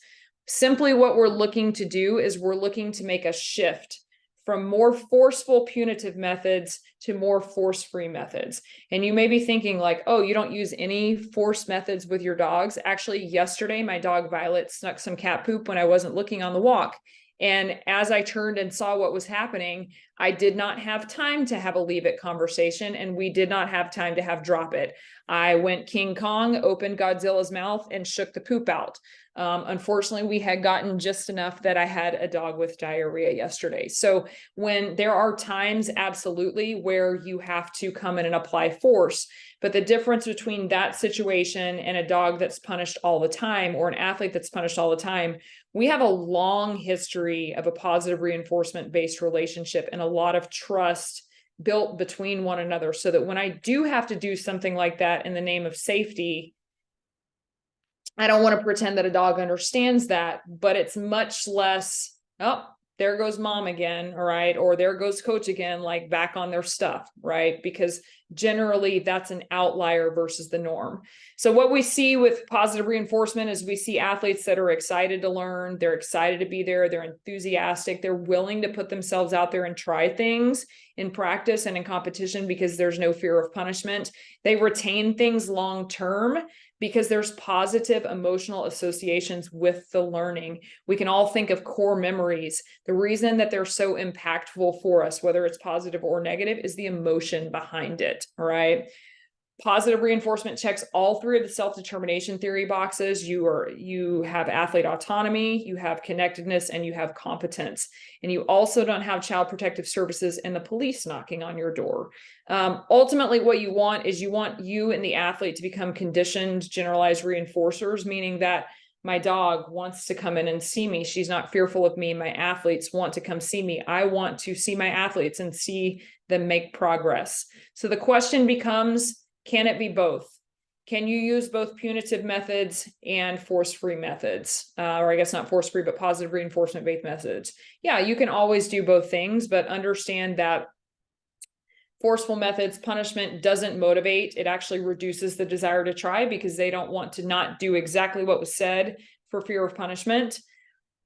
Simply what we're looking to do is we're looking to make a shift from more forceful punitive methods to more force-free methods. And you may be thinking like, oh, you don't use any force methods with your dogs. Actually, yesterday, my dog Violet snuck some cat poop when I wasn't looking on the walk. And as I turned and saw what was happening, I did not have time to have a leave it conversation, and we did not have time to have drop it. I went King Kong, opened Godzilla's mouth, and shook the poop out. Unfortunately, we had gotten just enough that I had a dog with diarrhea yesterday. So when there are times, absolutely, where you have to come in and apply force, but the difference between that situation and a dog that's punished all the time, or an athlete that's punished all the time, we have a long history of a positive reinforcement-based relationship and a lot of trust built between one another, so that when I do have to do something like that in the name of safety, I don't want to pretend that a dog understands that, but it's much less, oh, there goes mom again, all right, or there goes coach again, like back on their stuff, right? Because generally that's an outlier versus the norm. So what we see with positive reinforcement is we see athletes that are excited to learn, they're excited to be there, they're enthusiastic, they're willing to put themselves out there and try things in practice and in competition because there's no fear of punishment. They retain things long term because there's positive emotional associations with the learning. We can all think of core memories. The reason that they're so impactful for us, whether it's positive or negative, is the emotion behind it, all right? Positive reinforcement checks all three of the self-determination theory boxes. You have athlete autonomy, you have connectedness, and you have competence. And you also don't have child protective services and the police knocking on your door. Ultimately, what you want is you and the athlete to become conditioned generalized reinforcers, meaning that my dog wants to come in and see me. She's not fearful of me. My athletes want to come see me. I want to see my athletes and see them make progress. So the question becomes, can it be both? Can you use both punitive methods and force-free methods? Or I guess not force-free, but positive reinforcement-based methods. Yeah, you can always do both things, but understand that forceful methods, punishment doesn't motivate. It actually reduces the desire to try because they don't want to not do exactly what was said for fear of punishment.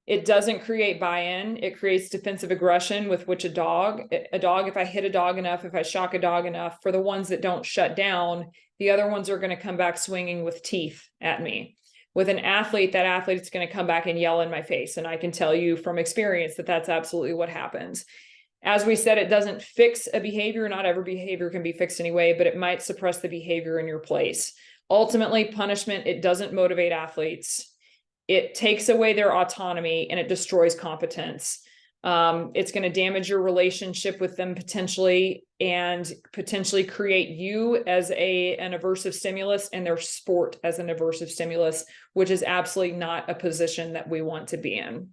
It doesn't create buy-in. It creates defensive aggression with which a dog, if I hit a dog enough, if I shock a dog enough, for the ones that don't shut down, the other ones are going to come back swinging with teeth at me. With an athlete, that athlete's going to come back and yell in my face. And I can tell you from experience that that's absolutely what happens. As we said, it doesn't fix a behavior. Not every behavior can be fixed anyway, but it might suppress the behavior in your place. Ultimately, punishment, it doesn't motivate athletes. It takes away their autonomy and it destroys competence. It's going to damage your relationship with them potentially, and potentially create you as an aversive stimulus and their sport as an aversive stimulus, which is absolutely not a position that we want to be in.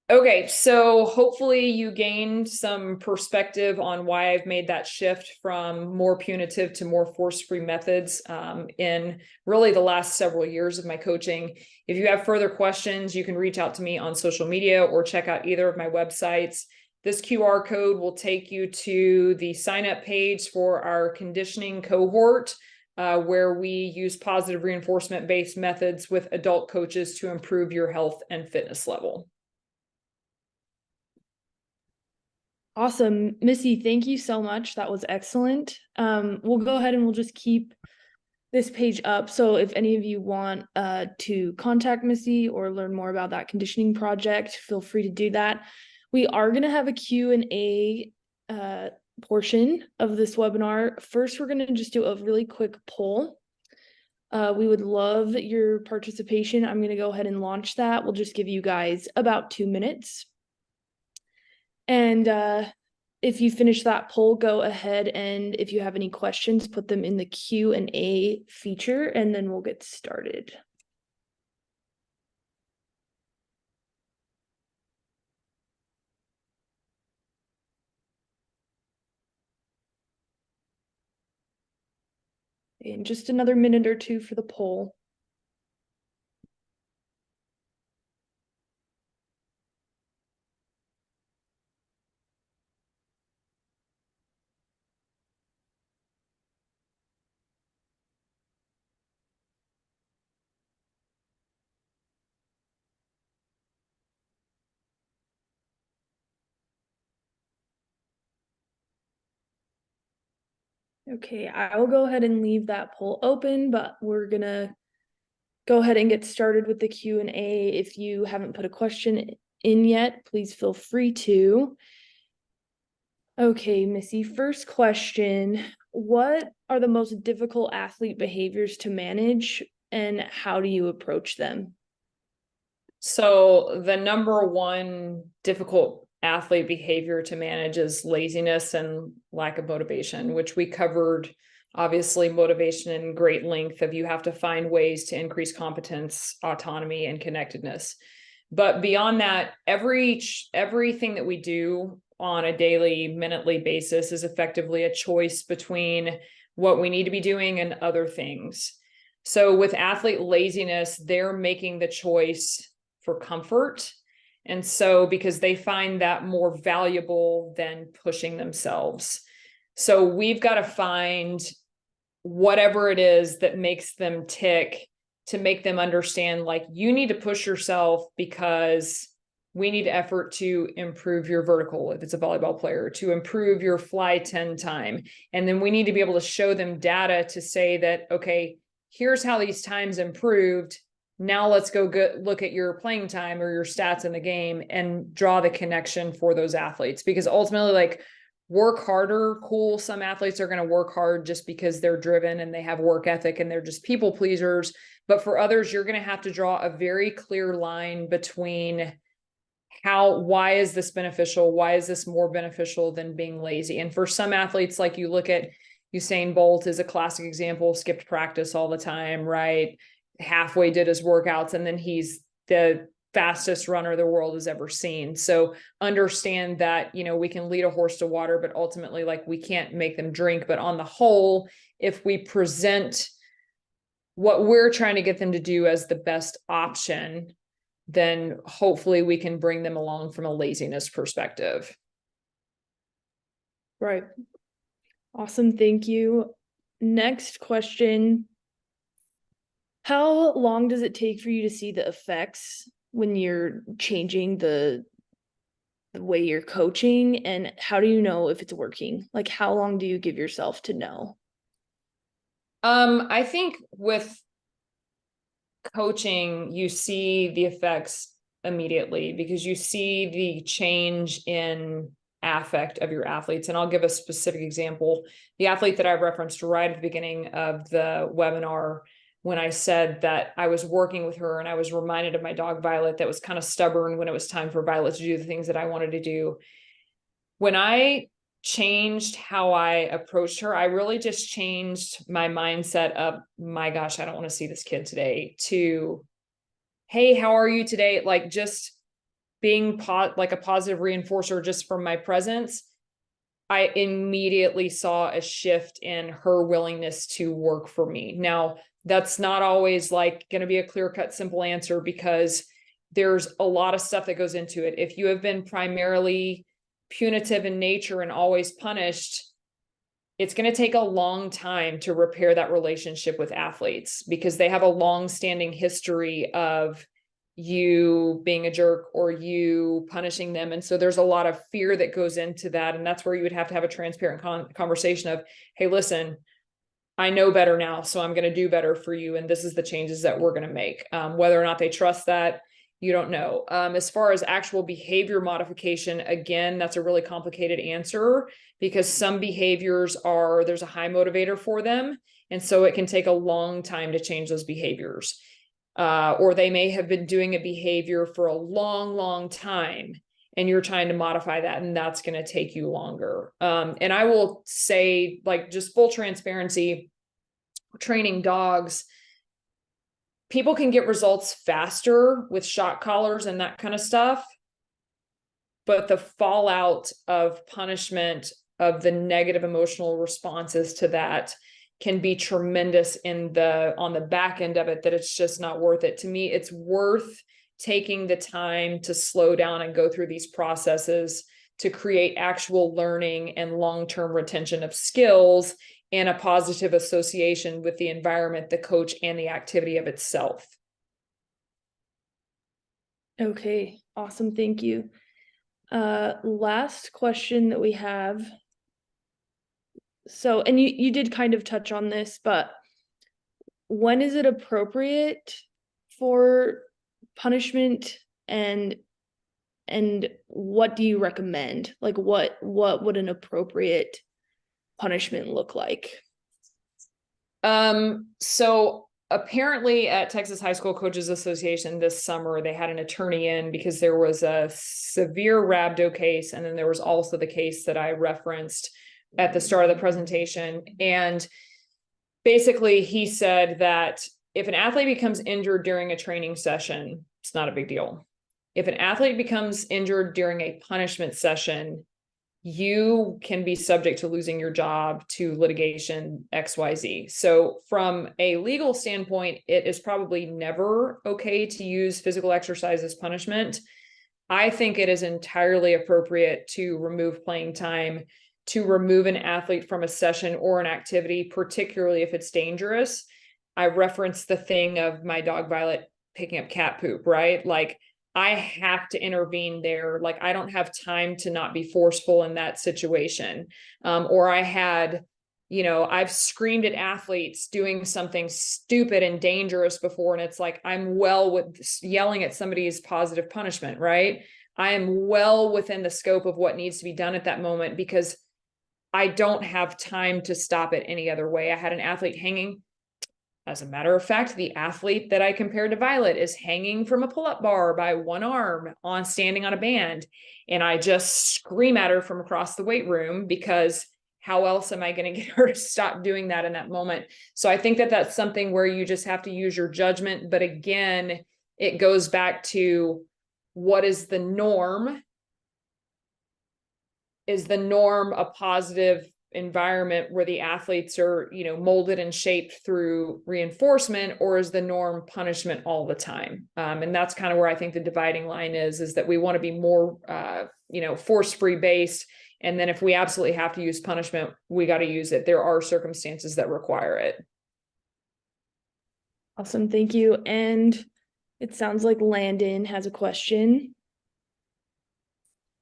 Okay, so hopefully you gained some perspective on why I've made that shift from more punitive to more force-free methods in really the last several years of my coaching. If you have further questions, you can reach out to me on social media or check out either of my websites. This QR code will take you to the sign-up page for our conditioning cohort, where we use positive reinforcement-based methods with adult coaches to improve your health and fitness level. Awesome. Missy, thank you so much. That was excellent. We'll go ahead and we'll just keep this page up. So if any of you want to contact Missy or learn more about that conditioning project, feel free to do that. We are going to have a Q&A portion of this webinar. First, we're going to just do a really quick poll. We would love your participation. I'm going to go ahead and launch that. We'll just give you guys about 2 minutes. And if you finish that poll, go ahead and if you have any questions, put them in the Q&A feature, and then we'll get started. In just another minute or two for the poll. Okay, I will go ahead and leave that poll open, but we're gonna go ahead and get started with the Q&A. If you haven't put a question in yet, please feel free to. Okay, Missy, first question. What are the most difficult athlete behaviors to manage, and how do you approach them? So the number one difficult athlete behavior to manage is laziness and lack of motivation, which we covered. Obviously, motivation in great length of you have to find ways to increase competence, autonomy, and connectedness. But beyond that, everything that we do on a daily, minutely basis is effectively a choice between what we need to be doing and other things. So with athlete laziness, they're making the choice for comfort. And so because they find that more valuable than pushing themselves. So we've got to find whatever it is that makes them tick to make them understand, like, you need to push yourself because we need effort to improve your vertical, if it's a volleyball player, to improve your fly 10 time. And then we need to be able to show them data to say that, okay, here's how these times improved. Now let's go look at your playing time or your stats in the game and draw the connection for those athletes. Because ultimately, like, work harder, cool. Some athletes are going to work hard just because they're driven and they have work ethic and they're just people pleasers. But for others, you're going to have to draw a very clear line between why is this beneficial? Why is this more beneficial than being lazy? And for some athletes, like you look at Usain Bolt is a classic example, skipped practice all the time, right? Halfway did his workouts, and then he's the fastest runner the world has ever seen. So understand that, we can lead a horse to water, but ultimately, like, we can't make them drink. But on the whole, if we present what we're trying to get them to do as the best option, then hopefully we can bring them along from a laziness perspective. Right. Awesome. Thank you. Next question. How long does it take for you to see the effects when you're changing the way you're coaching, and how do you know if it's working? Like, how long do you give yourself to know? I think with coaching, you see the effects immediately because you see the change in affect of your athletes. And I'll give a specific example. The athlete that I referenced right at the beginning of the webinar, when I said that I was working with her and I was reminded of my dog Violet that was kind of stubborn when it was time for Violet to do the things that I wanted to do. When I changed how I approached her, I really just changed my mindset of, my gosh, I don't want to see this kid today, to, hey, how are you today? Like, just being like a positive reinforcer just from my presence. I immediately saw a shift in her willingness to work for me. Now, that's not always like going to be a clear-cut, simple answer because there's a lot of stuff that goes into it. If you have been primarily punitive in nature and always punished, it's going to take a long time to repair that relationship with athletes because they have a long-standing history of you being a jerk or you punishing them. And so there's a lot of fear that goes into that. And that's where you would have to have a transparent conversation of, hey, listen, I know better now, so I'm going to do better for you. And this is the changes that we're going to make. Whether or not they trust that, you don't know. As far as actual behavior modification, again, that's a really complicated answer because some behaviors there's a high motivator for them. And so it can take a long time to change those behaviors. Or they may have been doing a behavior for a long, long time, and you're trying to modify that, and that's going to take you longer. And I will say, like, just full transparency, training dogs, people can get results faster with shock collars and that kind of stuff. But the fallout of punishment, of the negative emotional responses to that, can be tremendous on the back end of it, that it's just not worth it. To me, it's worth taking the time to slow down and go through these processes to create actual learning and long-term retention of skills and a positive association with the environment, the coach, and the activity of itself. Okay, awesome. Thank you. Last question that we have. So, and you did kind of touch on this, but when is it appropriate for punishment, and what do you recommend? Like what would an appropriate punishment look like? So apparently at Texas High School Coaches Association this summer, they had an attorney in because there was a severe rhabdo case. And then there was also the case that I referenced at the start of the presentation. And basically he said that if an athlete becomes injured during a training session, it's not a big deal. If an athlete becomes injured during a punishment session, you can be subject to losing your job, to litigation, XYZ. So from a legal standpoint, it is probably never okay to use physical exercise as punishment. I think it is entirely appropriate to remove playing time, to remove an athlete from a session or an activity, particularly if it's dangerous. I referenced the thing of my dog Violet picking up cat poop, right? Like, I have to intervene there. Like, I don't have time to not be forceful in that situation. Or I've screamed at athletes doing something stupid and dangerous before. And it's like, I'm well with yelling at somebody's positive punishment, right? I am well within the scope of what needs to be done at that moment because I don't have time to stop it any other way. I had an athlete hanging. As a matter of fact, the athlete that I compared to Violet is hanging from a pull-up bar by one arm standing on a band. And I just scream at her from across the weight room because how else am I going to get her to stop doing that in that moment? So I think that that's something where you just have to use your judgment. But again, it goes back to what is the norm? Is the norm a positive environment where the athletes are, molded and shaped through reinforcement, or is the norm punishment all the time? And that's kind of where I think the dividing line is that we want to be more, force-free based. And then if we absolutely have to use punishment, we got to use it. There are circumstances that require it. Awesome. Thank you. And it sounds like Landon has a question.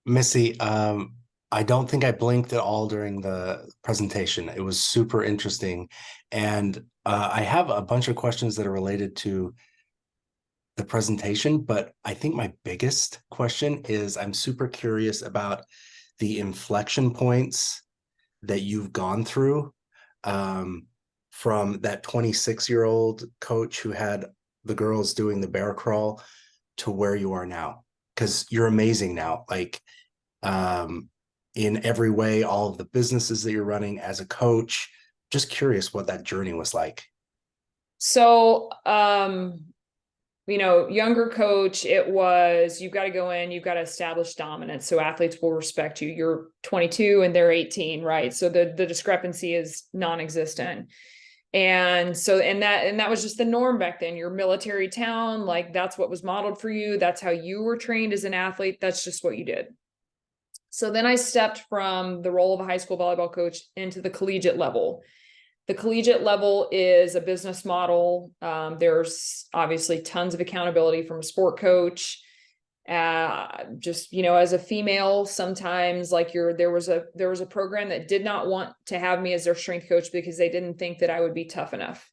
Missy, I don't think I blinked at all during the presentation. It was super interesting. And I have a bunch of questions that are related to the presentation, but I think my biggest question is I'm super curious about the inflection points that you've gone through from that 26-year-old coach who had the girls doing the bear crawl to where you are now. Because you're amazing now. Like, in every way, all of the businesses that you're running as a coach. Just curious what that journey was like. So, younger coach, it was, you've got to go in, you've got to establish dominance. So athletes will respect you. You're 22 and they're 18, right? So the discrepancy is non-existent. And so, and that was just the norm back then. Your military town, like that's what was modeled for you. That's how you were trained as an athlete. That's just what you did. So then I stepped from the role of a high school volleyball coach into the collegiate level. The collegiate level is a business model. There's obviously tons of accountability from a sport coach. Just, as a female, sometimes like there was a program that did not want to have me as their strength coach because they didn't think that I would be tough enough.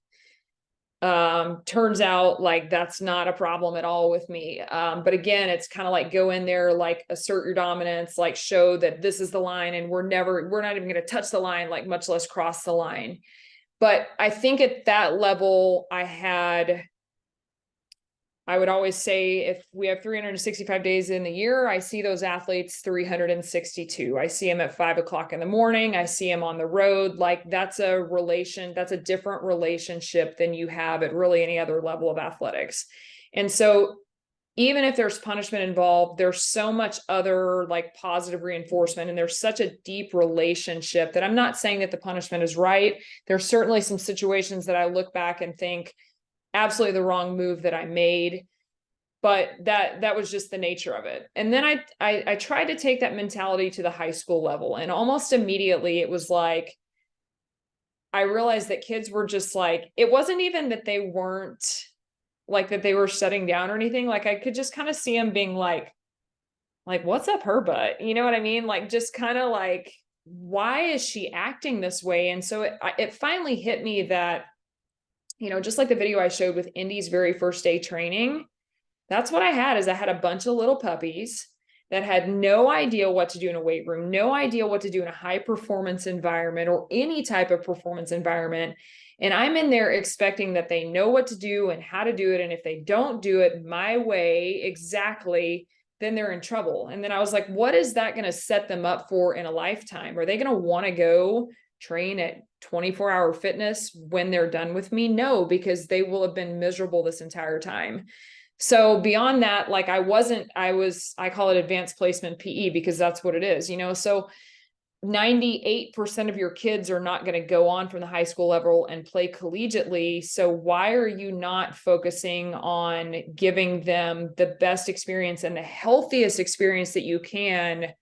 Turns out like that's not a problem at all with me. But again, it's kind of like go in there, like assert your dominance, like show that this is the line and we're not even going to touch the line, like much less cross the line. But I think at that level, I would always say if we have 365 days in the year, I see those athletes 362. I see them at 5 o'clock in the morning. I see them on the road. Like that's a different relationship than you have at really any other level of athletics. And so even if there's punishment involved, there's so much other like positive reinforcement, and there's such a deep relationship that I'm not saying that the punishment is right. There's certainly some situations that I look back and think absolutely the wrong move that I made, but that was just the nature of it. And then I tried to take that mentality to the high school level, and almost immediately it was like, I realized that kids were just like, it wasn't even that they weren't like that they were shutting down or anything. Like I could just kind of see them being like, what's up her butt? You know what I mean? Like, just kind of like, why is she acting this way? And so it finally hit me that, just like the video I showed with Indy's very first day training, that's what I had. Is I had a bunch of little puppies that had no idea what to do in a weight room, no idea what to do in a high performance environment or any type of performance environment. And I'm in there expecting that they know what to do and how to do it. And if they don't do it my way exactly, then they're in trouble. And then I was like, what is that going to set them up for in a lifetime? Are they going to want to go train at 24-hour fitness when they're done with me? No, because they will have been miserable this entire time. So beyond that, like I call it advanced placement PE because that's what it is, so 98% of your kids are not going to go on from the high school level and play collegiately. So why are you not focusing on giving them the best experience and the healthiest experience that you can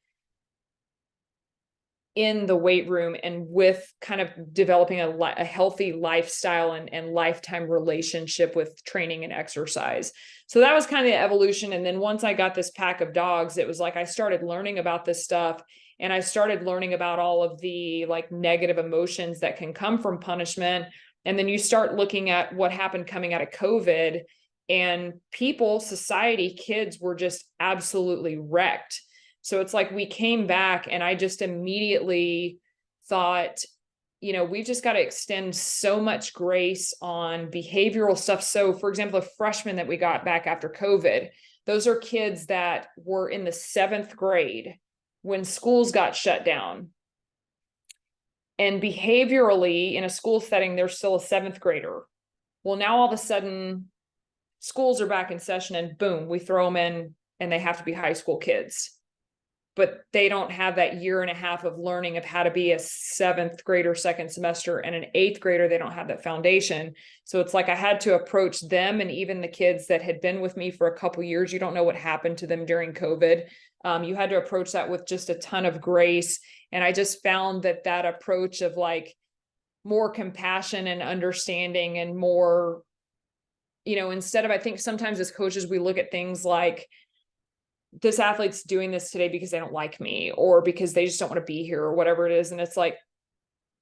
in the weight room, and with kind of developing a healthy lifestyle and lifetime relationship with training and exercise? So that was kind of the evolution. And then once I got this pack of dogs, it was like I started learning about this stuff, and I started learning about all of the like negative emotions that can come from punishment. And then you start looking at what happened coming out of COVID, and society, kids were just absolutely wrecked. So it's like we came back, and I just immediately thought, we've just got to extend so much grace on behavioral stuff. So for example, the freshmen that we got back after COVID, those are kids that were in the 7th grade when schools got shut down. And behaviorally in a school setting, they're still a 7th grader. Well, now all of a sudden schools are back in session, and boom, we throw them in and they have to be high school kids. But they don't have that year and a half of learning of how to be a 7th grader second semester, and an 8th grader, they don't have that foundation. So it's like I had to approach them, and even the kids that had been with me for a couple of years, you don't know what happened to them during COVID. You had to approach that with just a ton of grace. And I just found that approach of like more compassion and understanding and more, instead of, I think sometimes as coaches, we look at things like, this athlete's doing this today because they don't like me, or because they just don't want to be here, or whatever it is. And it's like,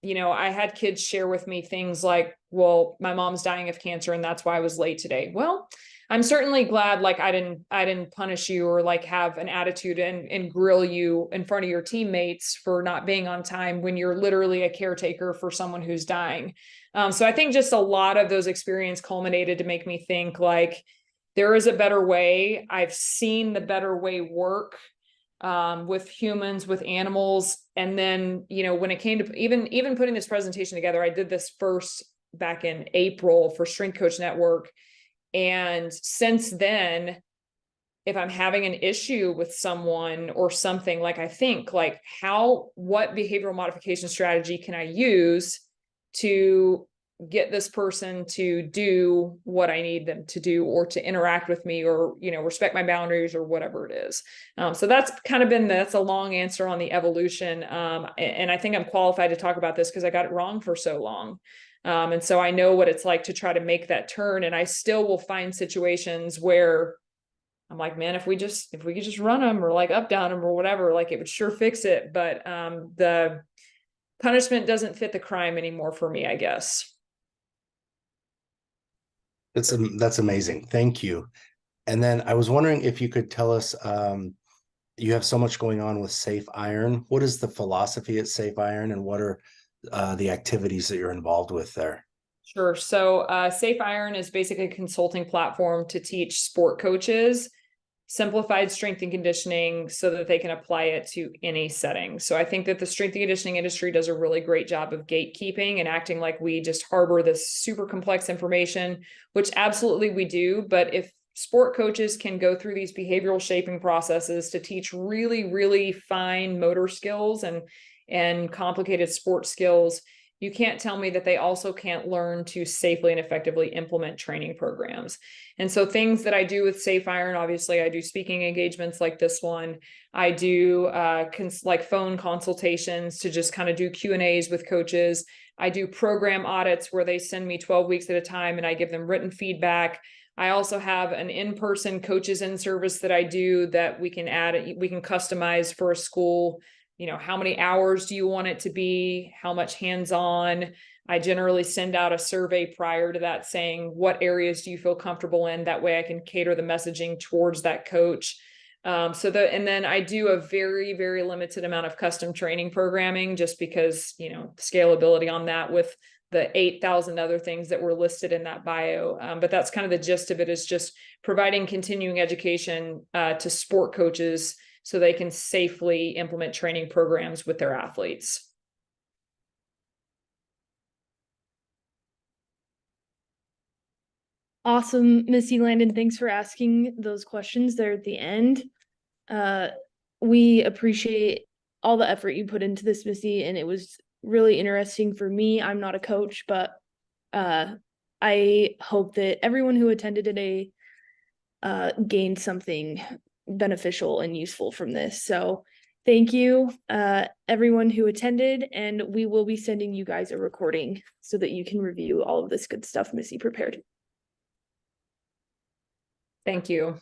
I had kids share with me things like, well, my mom's dying of cancer and that's why I was late today. Well, I'm certainly glad like I didn't punish you or like have an attitude and grill you in front of your teammates for not being on time when you're literally a caretaker for someone who's dying. So I think just a lot of those experiences culminated to make me think like, there is a better way. I've seen the better way work with humans, with animals. And then, when it came to even putting this presentation together, I did this first back in April for Strength Coach Network. And since then, if I'm having an issue with someone or something, like I think like what behavioral modification strategy can I use to get this person to do what I need them to do, or to interact with me, or, respect my boundaries, or whatever it is. So that's kind of that's a long answer on the evolution. And I think I'm qualified to talk about this because I got it wrong for so long. And so I know what it's like to try to make that turn. And I still will find situations where I'm like, man, if we could just run them, or like up, down them, or whatever, like it would sure fix it. But the punishment doesn't fit the crime anymore for me, I guess. That's amazing. Thank you. And then I was wondering if you could tell us, you have so much going on with Safe Iron. What is the philosophy at Safe Iron, and what are the activities that you're involved with there? Sure. So Safe Iron is basically a consulting platform to teach sport coaches simplified strength and conditioning so that they can apply it to any setting. So I think that the strength and conditioning industry does a really great job of gatekeeping and acting like we just harbor this super complex information, which absolutely we do. But if sport coaches can go through these behavioral shaping processes to teach really, really fine motor skills and complicated sport skills, you can't tell me that they also can't learn to safely and effectively implement training programs. And so things that I do with Safe Iron, obviously I do speaking engagements like this one. I do like phone consultations to just kind of do Q&As with coaches. I do program audits where they send me 12 weeks at a time and I give them written feedback. I also have an in-person coaches in service that I do that we can customize for a school. How many hours do you want it to be? How much hands-on? I generally send out a survey prior to that saying, what areas do you feel comfortable in? That way I can cater the messaging towards that coach. And then I do a very, very limited amount of custom training programming, just because, scalability on that with the 8,000 other things that were listed in that bio. But that's kind of the gist of it, is just providing continuing education to sport coaches so they can safely implement training programs with their athletes. Awesome, Missy Landon. Thanks for asking those questions there at the end. We appreciate all the effort you put into this, Missy, and it was really interesting for me. I'm not a coach, but I hope that everyone who attended today gained something beneficial and useful from this. So thank you, everyone who attended, and we will be sending you guys a recording so that you can review all of this good stuff Missy prepared. Thank you.